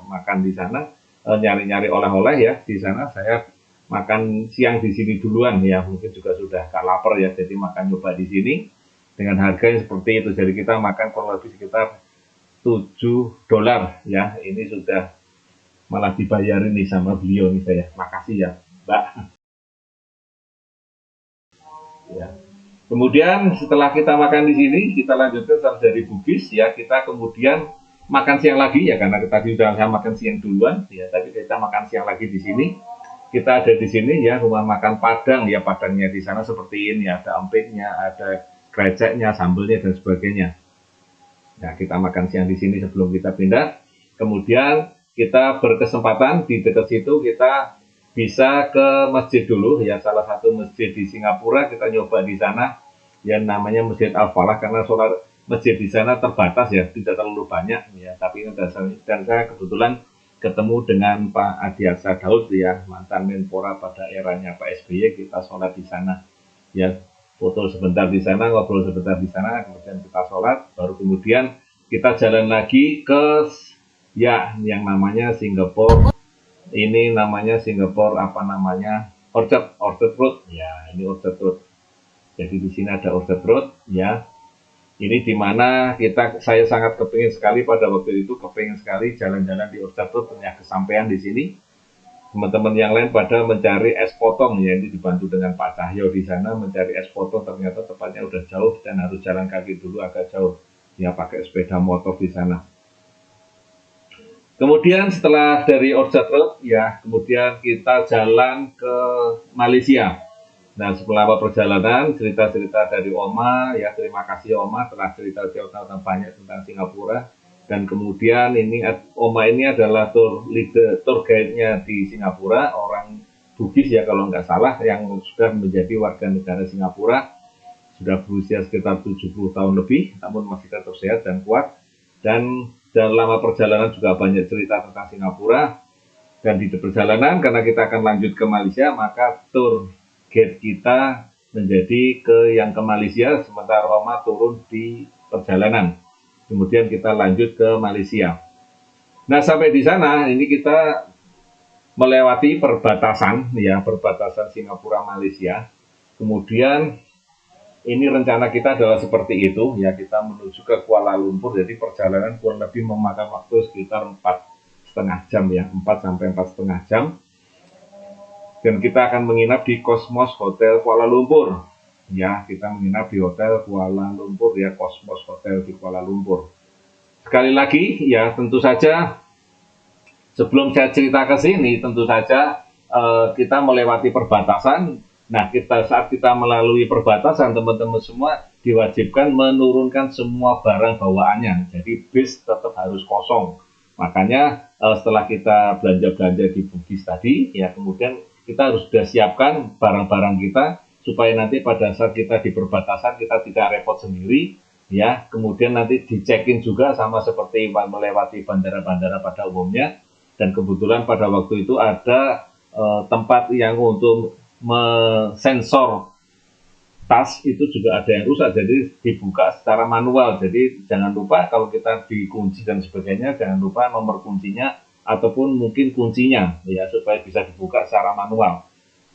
makan di sana, nyari-nyari oleh-oleh ya di sana. Saya makan siang di sini duluan ya, mungkin juga sudah gak lapar ya, jadi makan nyoba di sini dengan harga yang seperti itu. Jadi kita makan kurang lebih sekitar $7 ya. Ini sudah malah dibayarin nih sama beliau nih saya. Makasih ya, Mbak. Ya. Kemudian setelah kita makan di sini, kita lanjutkan dari Bugis ya, kita kemudian makan siang lagi ya, karena tadi sudah saya makan siang duluan ya, tapi kita makan siang lagi di sini. Kita ada di sini ya, rumah makan Padang ya, Padangnya di sana seperti ini, ada empingnya, ada kreceknya, sambelnya dan sebagainya. Nah, kita makan siang di sini sebelum kita pindah. Kemudian kita berkesempatan di dekat situ kita bisa ke masjid dulu ya, salah satu masjid di Singapura kita nyoba di sana yang namanya Masjid Al-Falah, karena sholat masjid di sana terbatas ya, tidak terlalu banyak ya, tapi ini dan saya kebetulan ketemu dengan Pak Adiaksa Daud ya, mantan Menpora pada eranya Pak SBY, kita sholat di sana ya, foto sebentar di sana, ngobrol sebentar di sana, kemudian kita sholat, baru kemudian kita jalan lagi ke ya yang namanya Singapore. Ini namanya Singapore apa namanya, Orchard Road ya, ini Orchard Road. Jadi di sini ada Orchard Road ya. Ini dimana saya sangat kepingin sekali pada waktu itu, kepingin sekali jalan-jalan di Orchard Road, ternyata kesampaian di sini. Teman-teman yang lain pada mencari es potong ya, ini dibantu dengan Pak Cahyo di sana mencari es potong, ternyata tempatnya udah jauh dan harus jalan kaki dulu agak jauh. Ya pakai sepeda motor di sana. Kemudian setelah dari Orchard Road ya, kemudian kita jalan ke Malaysia. Nah, setelah perjalanan, cerita-cerita dari Oma, ya terima kasih Oma telah cerita-cerita banyak tentang Singapura. Dan kemudian ini Oma ini adalah tour guide-nya di Singapura, orang Bugis ya kalau nggak salah, yang sudah menjadi warga negara Singapura, sudah berusia sekitar 70 tahun lebih, namun masih tetap sehat dan kuat. Dan dalam perjalanan juga banyak cerita tentang Singapura. Dan di perjalanan, karena kita akan lanjut ke Malaysia, maka tour guide kita menjadi yang ke Malaysia, sementara Oma turun di perjalanan. Kemudian kita lanjut ke Malaysia. Nah, sampai di sana ini kita melewati perbatasan ya, perbatasan Singapura Malaysia. Kemudian ini rencana kita adalah seperti itu ya, kita menuju ke Kuala Lumpur. Jadi perjalanan kurang lebih memakan waktu sekitar 4,5 jam ya, 4 sampai 4,5 jam. Dan kita akan menginap di Cosmos Hotel Kuala Lumpur. Ya, kita menginap di Hotel Kuala Lumpur ya, Cosmos Hotel di Kuala Lumpur. Sekali lagi ya, tentu saja sebelum saya cerita ke sini, tentu saja kita melewati perbatasan. Nah, saat kita melalui perbatasan, teman-teman semua diwajibkan menurunkan semua barang bawaannya. Jadi bis tetap harus kosong. Makanya setelah kita belanja-belanja di Bugis tadi, ya kemudian kita harus sudah siapkan barang-barang kita supaya nanti pada saat kita di perbatasan kita tidak repot sendiri, ya. Kemudian nanti dicekin juga sama seperti melewati bandara-bandara pada umumnya. Dan kebetulan pada waktu itu ada tempat yang untuk mensensor tas itu juga ada yang rusak, jadi dibuka secara manual. Jadi jangan lupa kalau kita dikunci dan sebagainya, jangan lupa nomor kuncinya ataupun mungkin kuncinya, ya, supaya bisa dibuka secara manual.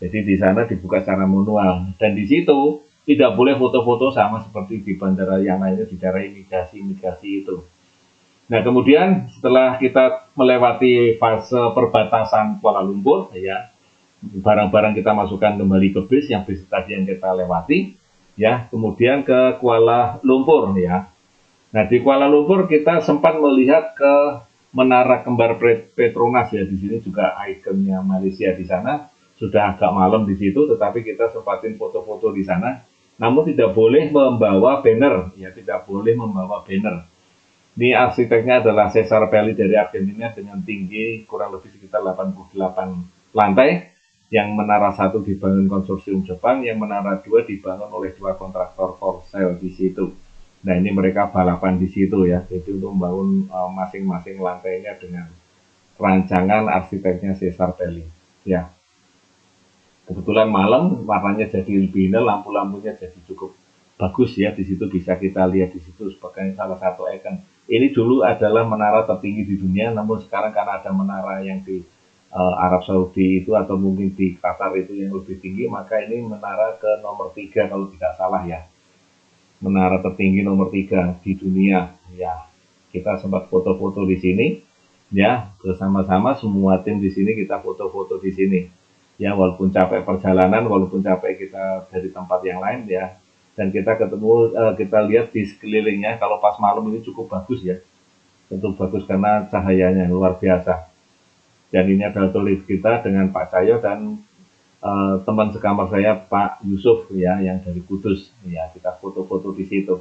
Jadi di sana dibuka secara manual, dan di situ tidak boleh foto-foto sama seperti di bandara yang lainnya, di daerah imigrasi itu. Nah, kemudian setelah kita melewati fase perbatasan Kuala Lumpur, ya, barang-barang kita masukkan kembali ke bis yang bis tadi yang kita lewati, ya, kemudian ke Kuala Lumpur, ya. Nah, di Kuala Lumpur kita sempat melihat ke Menara Kembar Petronas, ya. Di sini juga ikonnya Malaysia di sana. Sudah agak malam di situ, tetapi kita sempatin foto-foto di sana. Namun tidak boleh membawa banner, ya, tidak boleh membawa banner. Ini arsiteknya adalah Cesar Pelli dari Argentina dengan tinggi kurang lebih sekitar 88 lantai. Yang menara 1 dibangun konsorsium Jepang, yang menara 2 dibangun oleh 2 kontraktor Korsel di situ. Nah, ini mereka balapan di situ, ya. Jadi untuk membangun masing-masing lantainya dengan rancangan arsiteknya Cesar Pelli, ya. Kebetulan malam warnanya jadi lebih indah, lampu-lampunya jadi cukup bagus, ya. Di situ bisa kita lihat di situ sebagai salah satu ikon. Ini dulu adalah menara tertinggi di dunia, namun sekarang karena ada menara yang di Arab Saudi itu atau mungkin di Qatar itu yang lebih tinggi, maka ini menara ke nomor 3 kalau tidak salah, ya. Menara tertinggi nomor 3 di dunia, ya. Kita sempat foto-foto di sini, ya, bersama-sama semua tim di sini kita foto-foto di sini. Ya, walaupun capek perjalanan, walaupun capek kita dari tempat yang lain, ya. Dan kita ketemu, kita lihat di sekelilingnya kalau pas malam ini cukup bagus, ya. Tentu bagus karena cahayanya luar biasa. Dan ini adalah tulis kita dengan Pak Cahyo dan teman sekamar saya Pak Yusuf, ya, yang dari Kudus, ya. Kita foto-foto di situ.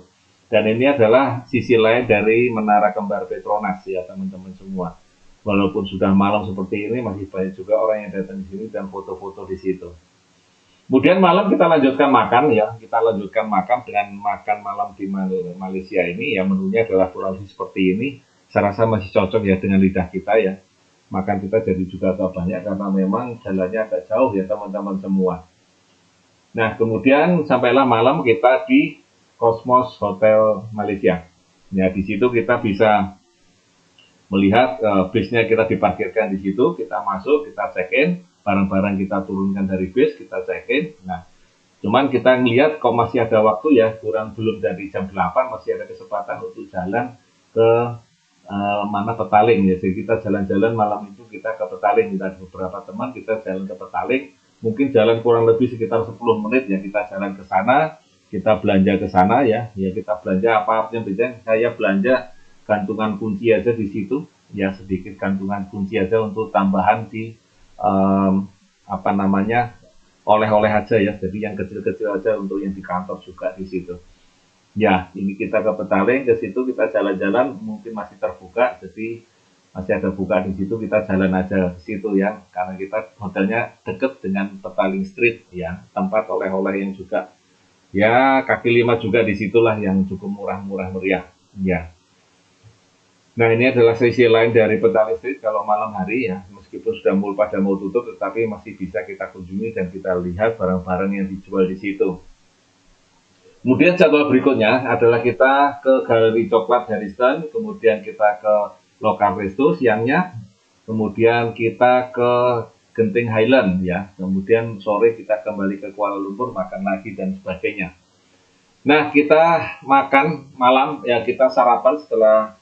Dan ini adalah sisi lain dari Menara Kembar Petronas, ya, teman-teman semua. Walaupun sudah malam seperti ini, masih banyak juga orang yang datang di sini dan foto-foto di situ. Kemudian malam kita lanjutkan makan, ya. Kita lanjutkan makan dengan makan malam di Malaysia ini, ya. Menunya adalah kurang lebih seperti ini. Saya rasa masih cocok, ya, dengan lidah kita, ya. Makan kita jadi juga agak banyak karena memang jalannya agak jauh, ya, teman-teman semua. Nah, kemudian sampailah malam kita di Cosmos Hotel Malaysia. Ya, di situ kita bisa melihat bisnya kita diparkirkan di situ, kita masuk, kita check-in, barang-barang kita turunkan dari bis, kita check-in. Nah, cuman kita ngelihat kok masih ada waktu, ya, belum dari jam 8, masih ada kesempatan untuk jalan ke mana Petaling, ya. Jadi kita jalan-jalan malam itu kita ke Petaling, kita ada beberapa teman kita jalan ke Petaling, mungkin jalan kurang lebih sekitar 10 menit, ya. Kita jalan ke sana, kita belanja ke sana, ya. Ya, kita belanja apa yang bisa. Saya belanja gantungan kunci aja di situ, ya, sedikit gantungan kunci aja untuk tambahan di oleh-oleh aja, ya. Jadi yang kecil-kecil aja untuk yang di kantor juga di situ. Ya, ini kita ke Petaling, ke situ kita jalan-jalan, mungkin masih terbuka, jadi masih ada buka di situ, kita jalan aja ke situ, ya, karena kita hotelnya deket dengan Petaling Street, ya, tempat oleh-oleh yang juga, ya, kaki lima juga di situlah yang cukup murah-murah meriah, ya. Nah, ini adalah sisi lain dari Petaling Street kalau malam hari, ya, meskipun sudah pada mau tutup, tetapi masih bisa kita kunjungi dan kita lihat barang-barang yang dijual di situ. Kemudian jadwal berikutnya adalah kita ke Galeri Coklat Harrison, kemudian kita ke Lokal Resto siangnya, kemudian kita ke Genting Highland, ya, kemudian sore kita kembali ke Kuala Lumpur, makan lagi dan sebagainya. Nah, kita makan malam, ya, kita sarapan setelah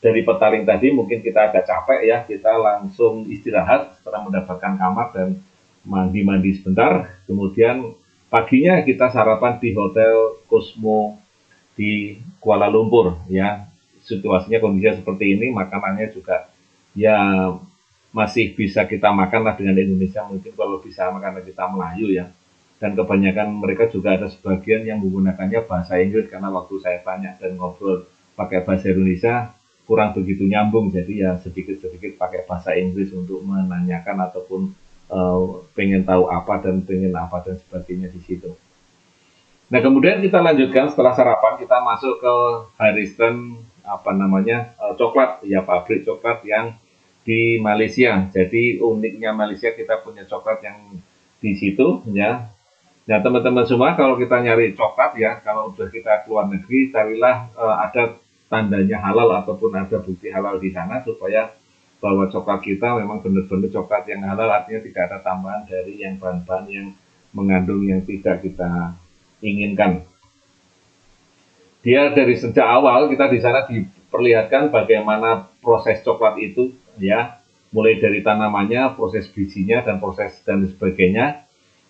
dari Petaling tadi, mungkin kita agak capek, ya, kita langsung istirahat setelah mendapatkan kamar dan mandi-mandi sebentar, kemudian paginya kita sarapan di Hotel Cosmo di Kuala Lumpur, ya. Situasinya kondisinya seperti ini, makanannya juga, ya, masih bisa kita makan lah dengan Indonesia, mungkin kalau bisa karena kita Melayu, ya. Dan kebanyakan mereka juga ada sebagian yang menggunakannya bahasa Inggris, karena waktu saya tanya dan ngobrol pakai bahasa Indonesia kurang begitu nyambung, jadi ya sedikit-sedikit pakai bahasa Inggris untuk menanyakan ataupun pengen tahu apa dan pengen apa dan sebagainya di situ. Nah, kemudian kita lanjutkan setelah sarapan kita masuk ke Harrison coklat ya, pabrik coklat yang di Malaysia. Jadi uniknya Malaysia kita punya coklat yang di situ ya. Nah, teman-teman semua, kalau kita nyari coklat ya, kalau udah kita keluar negeri, carilah ada tandanya halal ataupun ada bukti halal di sana supaya bahwa coklat kita memang benar-benar coklat yang halal, artinya tidak ada tambahan dari yang bahan-bahan yang mengandung yang tidak kita inginkan. Dia dari sejak awal kita di sana diperlihatkan bagaimana proses coklat itu ya, mulai dari tanamannya, proses bijinya dan proses dan sebagainya.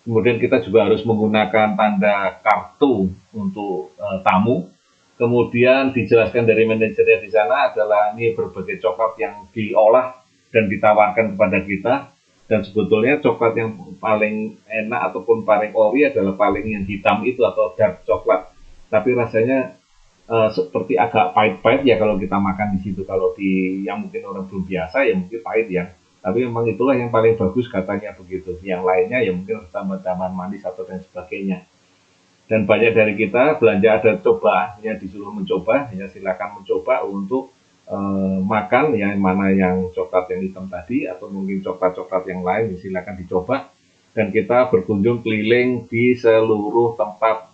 Kemudian kita juga harus menggunakan tanda kartu untuk tamu. Kemudian dijelaskan dari manajernya di sana adalah ini berbagai coklat yang diolah dan ditawarkan kepada kita. Dan sebetulnya coklat yang paling enak ataupun paling ori adalah paling yang hitam itu atau dark coklat. Tapi rasanya seperti agak pahit-pahit ya kalau kita makan di situ. Kalau di yang mungkin orang belum biasa ya mungkin pahit ya. Tapi memang itulah yang paling bagus katanya begitu. Yang lainnya ya mungkin tambah-tambahan manis atau dan sebagainya. Dan banyak dari kita belanja ada coba, ya disuruh mencoba, ya silakan mencoba untuk makan yang mana yang coklat yang hitam tadi atau mungkin coklat-coklat yang lain, ya silakan dicoba. Dan kita berkunjung keliling di seluruh tempat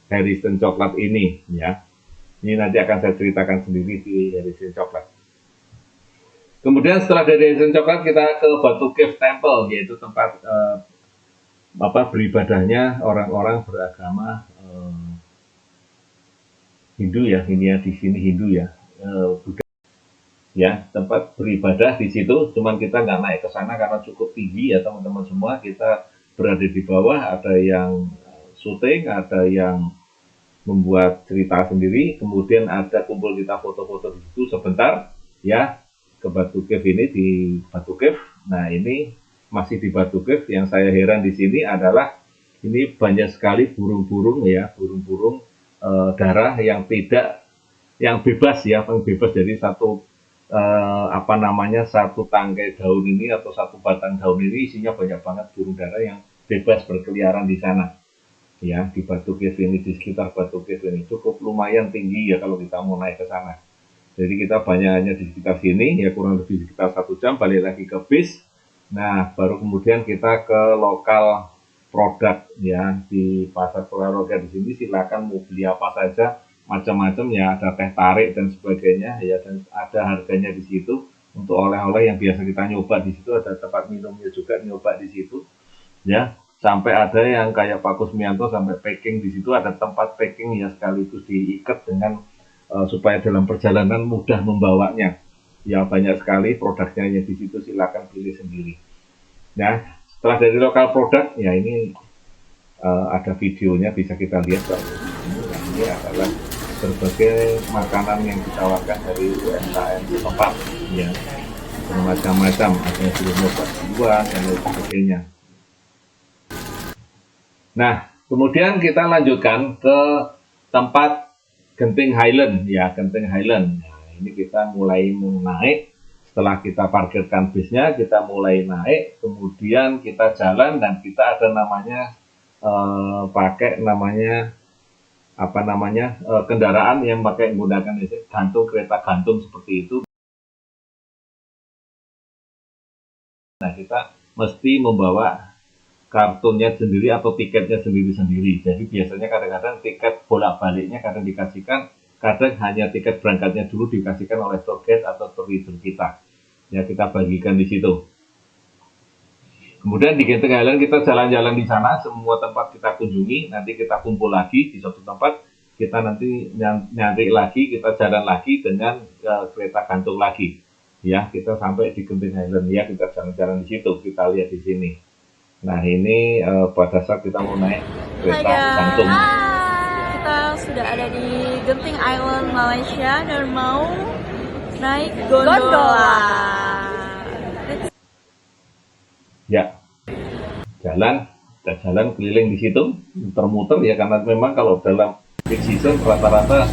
Harrison coklat ini, ya. Ini nanti akan saya ceritakan sendiri di Harrison coklat. Kemudian setelah dari Harrison coklat kita ke Batu Cave Temple, yaitu tempat beribadahnya orang-orang beragama Hindu ya, ini ya di sini Hindu ya, Buddha ya, tempat beribadah di situ. Cuman kita nggak naik ke sana karena cukup tinggi ya teman-teman semua. Kita berada di bawah, ada yang syuting, ada yang membuat cerita sendiri, kemudian ada kumpul kita foto-foto di situ sebentar ya. Ke Batu Cave ini di Batu Cave. Nah, ini masih di Batu Cave. Yang saya heran di sini adalah ini banyak sekali burung-burung ya, burung-burung darah yang bebas ya, yang bebas dari satu satu tangkai daun ini atau satu batang daun ini isinya banyak banget burung darah yang bebas berkeliaran di sana. Ya, di Batu Cave ini, di sekitar Batu Cave ini cukup lumayan tinggi ya kalau kita mau naik ke sana. Jadi kita banyaknya di sekitar sini, ya kurang lebih sekitar 1 jam, balik lagi ke bis. Nah, baru kemudian kita ke lokal produk, ya, di Pasar Praroga di sini silakan mau beli apa saja, macam-macam ya, ada teh tarik dan sebagainya, ya, dan ada harganya di situ. Untuk oleh-oleh yang biasa kita nyoba di situ, ada tempat minumnya juga nyoba di situ, ya. Sampai ada yang kayak Pak Kusmianto sampai packing di situ, ada tempat packing ya sekaligus diikat dengan supaya dalam perjalanan mudah membawanya. Ya banyak sekali produknya yang di situ, silakan pilih sendiri. Nah, setelah dari lokal produk, ya ini ada videonya bisa kita lihat. Ini adalah berbagai makanan yang ditawarkan dari UMKM tempat, ya bermacam-macam, ada yang sudah membuat buah dan lain sebagainya. Nah, kemudian kita lanjutkan ke tempat Genting Highland ya, Genting Highland. Nah, ini kita mulai naik. Setelah kita parkirkan bisnya, kita mulai naik. Kemudian kita jalan dan kita ada namanya kendaraan yang pakai menggunakan kereta gantung seperti itu. Nah, kita mesti membawa kartunya sendiri atau tiketnya sendiri-sendiri. Jadi biasanya kadang-kadang tiket bolak-baliknya kadang dikasihkan, kadang hanya tiket berangkatnya dulu dikasihkan oleh tour guide atau tour leader kita. Ya, kita bagikan di situ. Kemudian di Genting Highland kita jalan-jalan di sana, semua tempat kita kunjungi, nanti kita kumpul lagi di suatu tempat, kita nanti nyari lagi, kita jalan lagi dengan kereta gantung lagi. Ya, kita sampai di Genting Highland ya, kita jalan-jalan di situ, kita lihat di sini. Nah, ini pada saat kita mau naik kereta gantung. Kita sudah ada di Genting Island, Malaysia dan mau naik gondola. Ya, kita jalan keliling di situ, muter-muter ya, karena memang kalau dalam peak season rata-rata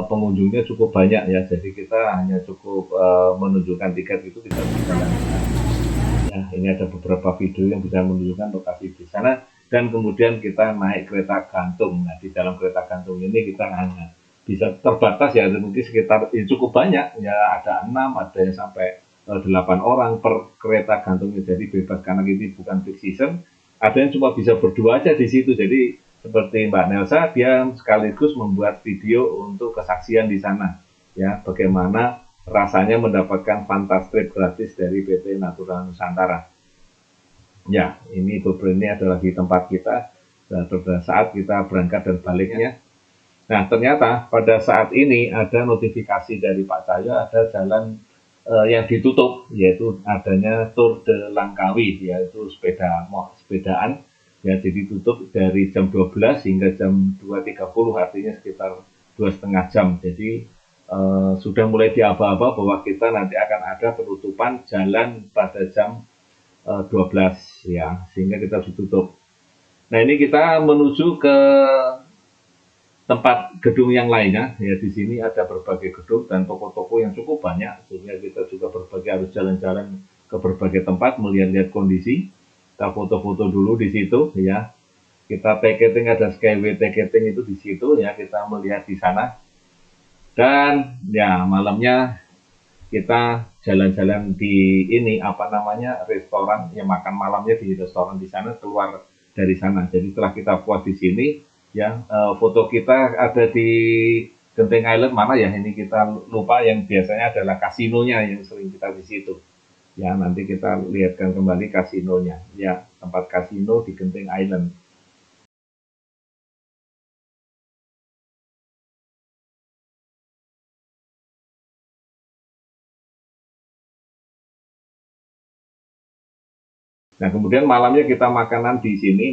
pengunjungnya cukup banyak ya, jadi kita hanya cukup menunjukkan tiket itu kita berjalan. Ya, ini ada beberapa video yang bisa menunjukkan lokasi di sana, dan kemudian kita naik kereta gantung. Nah, di dalam kereta gantung ini kita hanya bisa terbatas ya, mungkin sekitar cukup banyak ya, ada 6, ada yang sampai 8 orang per kereta gantungnya, jadi bebas karena ini bukan peak season. Ada yang cuma bisa berdua aja di situ, jadi seperti Mbak Nelsa, dia sekaligus membuat video untuk kesaksian di sana ya, bagaimana rasanya mendapatkan Fantastrip gratis dari PT Natura Nusantara. Ya, ini adalah di tempat kita pada saat kita berangkat dan baliknya. Nah, ternyata pada saat ini ada notifikasi dari Pak Cahyo, ada jalan yang ditutup, yaitu adanya Tour de Langkawi, yaitu sepedaan. Ya, jadi tutup dari jam 12 hingga jam 2.30, artinya sekitar 2,5 jam. Jadi sudah mulai diaba-aba bahwa kita nanti akan ada penutupan jalan pada jam 12 ya, sehingga kita ditutup. Nah, ini kita menuju ke tempat gedung yang lainnya ya. Di sini ada berbagai gedung dan toko-toko yang cukup banyak, sehingga kita juga harus jalan-jalan ke berbagai tempat melihat-lihat kondisi. Kita foto-foto dulu di situ ya. Kita tiketing, ada Skyway tiketing itu di situ ya, kita melihat di sana. Dan ya malamnya kita jalan-jalan di ini restoran, ya makan malamnya di restoran di sana, keluar dari sana. Jadi setelah kita puas di sini ya, foto kita ada di Genting Island mana ya, ini kita lupa, yang biasanya adalah kasinonya yang sering kita di situ. Ya, nanti kita lihatkan kembali kasinonya ya, tempat kasino di Genting Island. Nah, kemudian malamnya kita makan malam di sini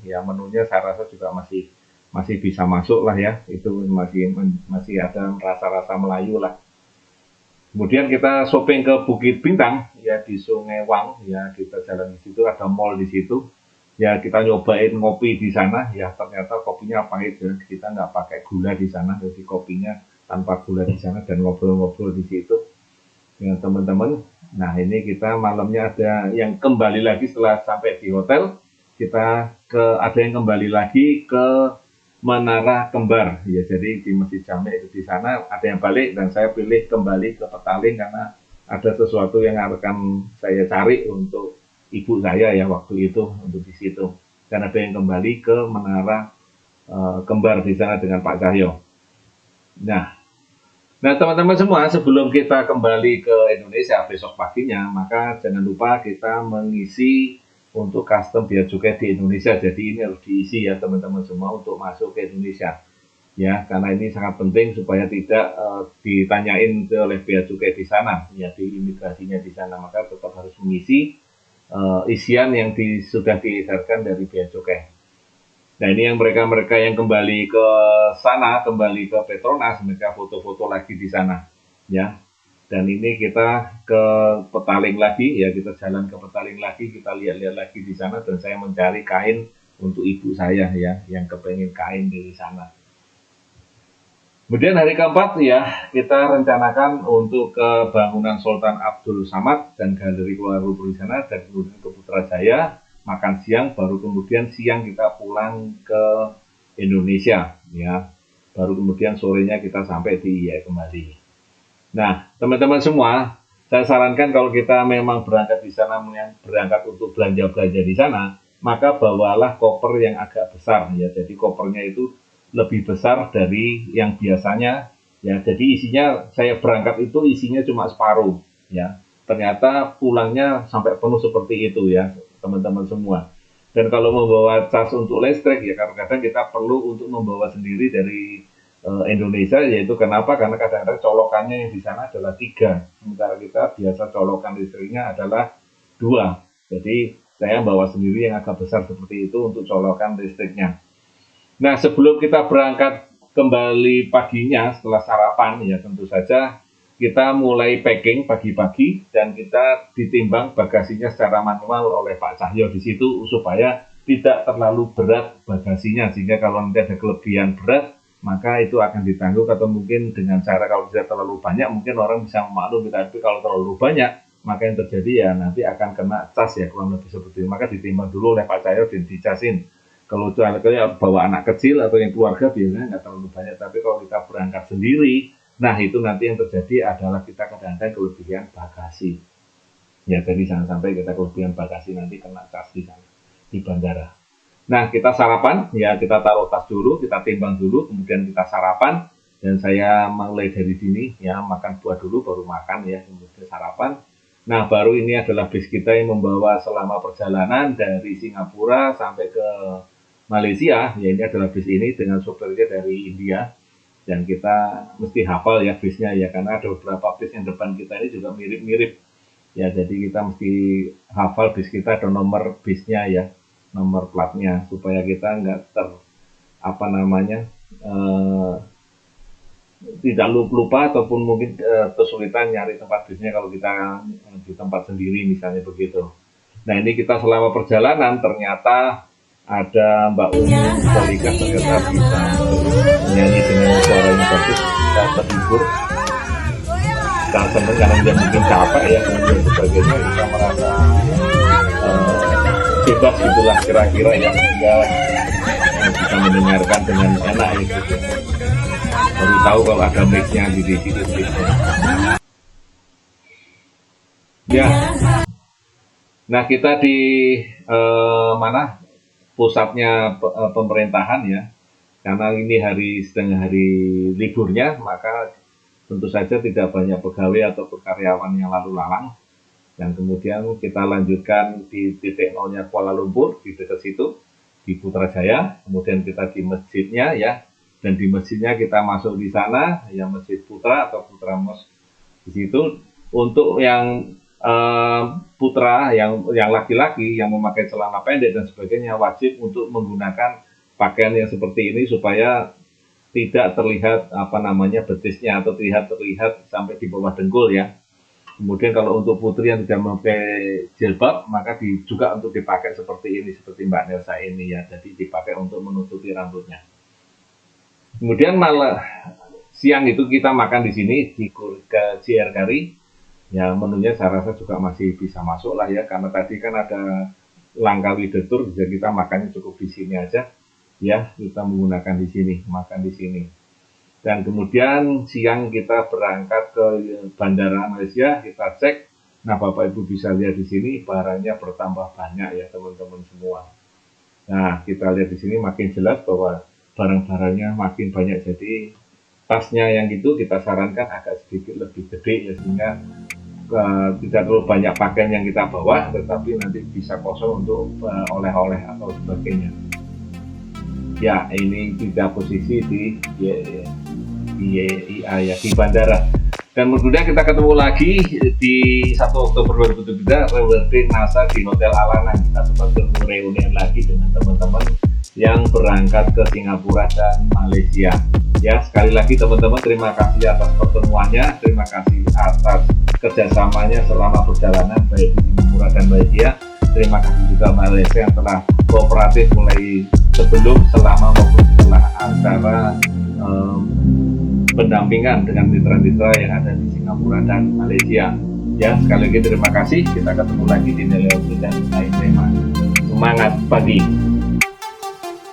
ya, menunya saya rasa juga masih bisa masuk lah ya, itu masih ada rasa-rasa Melayu lah. Kemudian kita shopping ke Bukit Bintang ya, di Sungai Wang ya, kita jalan di situ, ada mall di situ ya, kita nyobain ngopi di sana ya, ternyata kopinya pahit ya, kita nggak pakai gula di sana, jadi kopinya tanpa gula di sana, dan ngobrol-ngobrol di situ dengan teman-teman. Nah, ini kita malamnya ada yang kembali lagi setelah sampai di hotel, kita ada yang kembali lagi ke Menara Kembar ya, jadi di Masjid Jami itu di sana, ada yang balik dan saya pilih kembali ke Petaling karena ada sesuatu yang akan saya cari untuk ibu saya ya waktu itu, untuk di situ. Dan ada yang kembali ke Menara Kembar di sana dengan Pak Cahyo. Nah, teman-teman semua, sebelum kita kembali ke Indonesia besok paginya, maka jangan lupa kita mengisi untuk custom bea cukai di Indonesia. Jadi ini harus diisi ya teman-teman semua untuk masuk ke Indonesia. Ya, karena ini sangat penting supaya tidak ditanyain oleh bea cukai di sana, ya, di imigrasinya di sana. Maka tetap harus mengisi isian yang sudah diedarkan dari bea cukai. Nah, ini yang mereka yang kembali ke sana, kembali ke Petronas, mereka foto-foto lagi di sana, ya. Dan ini kita ke Petaling lagi, ya, kita jalan ke Petaling lagi, kita lihat-lihat lagi di sana, dan saya mencari kain untuk ibu saya, ya, yang kepengen kain di sana. Kemudian hari keempat, ya, kita rencanakan untuk ke bangunan Sultan Abdul Samad dan Galeri Kuala Lumpur di sana, dan kemudian ke Putrajaya, makan siang, baru kemudian siang kita pulang ke Indonesia, ya. Baru kemudian sorenya kita sampai di IAI kembali. Nah, teman-teman semua, saya sarankan kalau kita memang berangkat di sana, berangkat untuk belanja-belanja di sana, maka bawalah koper yang agak besar, ya. Jadi kopernya itu lebih besar dari yang biasanya, ya. Jadi isinya, saya berangkat itu isinya cuma separuh, ya. Ternyata pulangnya sampai penuh seperti itu, ya, teman-teman semua. Dan kalau membawa cas untuk listrik, ya kadang-kadang kita perlu untuk membawa sendiri dari Indonesia, yaitu kenapa? Karena kadang-kadang colokannya yang di sana adalah 3, sementara kita biasa colokan listriknya adalah 2. Jadi saya bawa sendiri yang agak besar seperti itu untuk colokan listriknya. Nah, sebelum kita berangkat kembali paginya setelah sarapan, ya tentu saja kita mulai packing pagi-pagi dan kita ditimbang bagasinya secara manual oleh Pak Cahyo di situ supaya tidak terlalu berat bagasinya, sehingga kalau nanti ada kelebihan berat maka itu akan ditanggung, atau mungkin dengan cara kalau tidak terlalu banyak mungkin orang bisa memaklumi, tapi kalau terlalu banyak maka yang terjadi ya nanti akan kena cas ya, kurang lebih seperti itu. Maka ditimbang dulu oleh Pak Cahyo dan dicasin. Kalau itu bawa anak kecil atau yang keluarga biasanya nggak terlalu banyak, tapi kalau kita berangkat sendiri, nah itu nanti yang terjadi adalah kita kadang-kadang kelebihan bagasi. Ya, jadi jangan sampai kita kelebihan bagasi nanti kena cas di sana, di bandara. Nah, kita sarapan, ya kita taruh tas dulu, kita timbang dulu, kemudian kita sarapan. Dan saya mulai dari sini, ya makan buah dulu, baru makan ya, kemudian sarapan. Nah, baru ini adalah bis kita yang membawa selama perjalanan dari Singapura sampai ke Malaysia. Ya, ini adalah bis ini dengan sopirnya dari India. Dan kita mesti hafal ya bisnya ya, karena ada beberapa bis yang depan kita ini juga mirip-mirip. Ya, jadi kita mesti hafal bis kita, ada nomor bisnya ya, nomor platnya, supaya kita nggak tidak lupa ataupun mungkin kesulitan nyari tempat bisnya kalau kita di tempat sendiri misalnya begitu. Nah, ini kita selama perjalanan ternyata ada Mbak Umi Solika ternyata bisa menyanyi dengan suaranya bagus, kita terhibur, kita senang karena dia mungkin capek ya, kemudian sebagainya, kita merasa bebas gitulah kira-kira ya, sehingga bisa mendengarkan dengan enak ya gitu. Baru tahu kalau ada mic-nya di situ. Ya. Nah, kita di mana pusatnya pemerintahan ya. Karena ini sedang hari liburnya, maka tentu saja tidak banyak pegawai atau karyawan yang lalu lalang. Dan kemudian kita lanjutkan di titik nolnya Kuala Lumpur, di dekat situ, di Putrajaya. Kemudian kita di masjidnya ya, dan di masjidnya kita masuk di sana, ya Masjid Putra atau Putra Mosque di situ. Untuk yang putra, yang laki-laki yang memakai celana pendek dan sebagainya, wajib untuk menggunakan pakaian yang seperti ini supaya tidak terlihat betisnya atau terlihat sampai di bawah dengkul ya. Kemudian kalau untuk putri yang tidak memakai jilbab, maka juga untuk dipakai seperti ini, seperti Mbak Nelsa ini ya. Jadi dipakai untuk menutupi rambutnya. Kemudian malah siang itu kita makan di sini di JR Kari. Ya, menunya saya rasa juga masih bisa masuk lah ya, karena tadi kan ada Langkawi Detour, jadi kita makannya cukup di sini aja. Ya, kita menggunakan di sini, makan di sini. Dan kemudian siang kita berangkat ke Bandara Malaysia, kita cek. Nah, Bapak Ibu bisa lihat di sini barangnya bertambah banyak ya teman-teman semua. Nah, kita lihat di sini makin jelas bahwa barang-barangnya makin banyak. Jadi tasnya yang itu kita sarankan agak sedikit lebih gede ya, sehingga tidak terlalu banyak pakaian yang kita bawa, tetapi nanti bisa kosong untuk oleh-oleh atau sebagainya. Ya, ini kita posisi di IAIA ya, di bandara. Dan kemudian kita ketemu lagi di 1 Oktober 2023 rewarding NASA di Hotel Alana. Kita sempat reunian lagi dengan teman-teman yang berangkat ke Singapura dan Malaysia. Ya, sekali lagi teman-teman, terima kasih atas pertemuannya, terima kasih atas kerjasamanya selama perjalanan baik di Singapura dan Malaysia. Terima kasih juga Malaysia yang telah kooperatif mulai sebelum, selama maupun setelah acara pendampingan dengan mitra-mitra yang ada di Singapura dan Malaysia. Ya, sekali lagi terima kasih. Kita ketemu lagi di Nilai dan lain tema. Semangat pagi.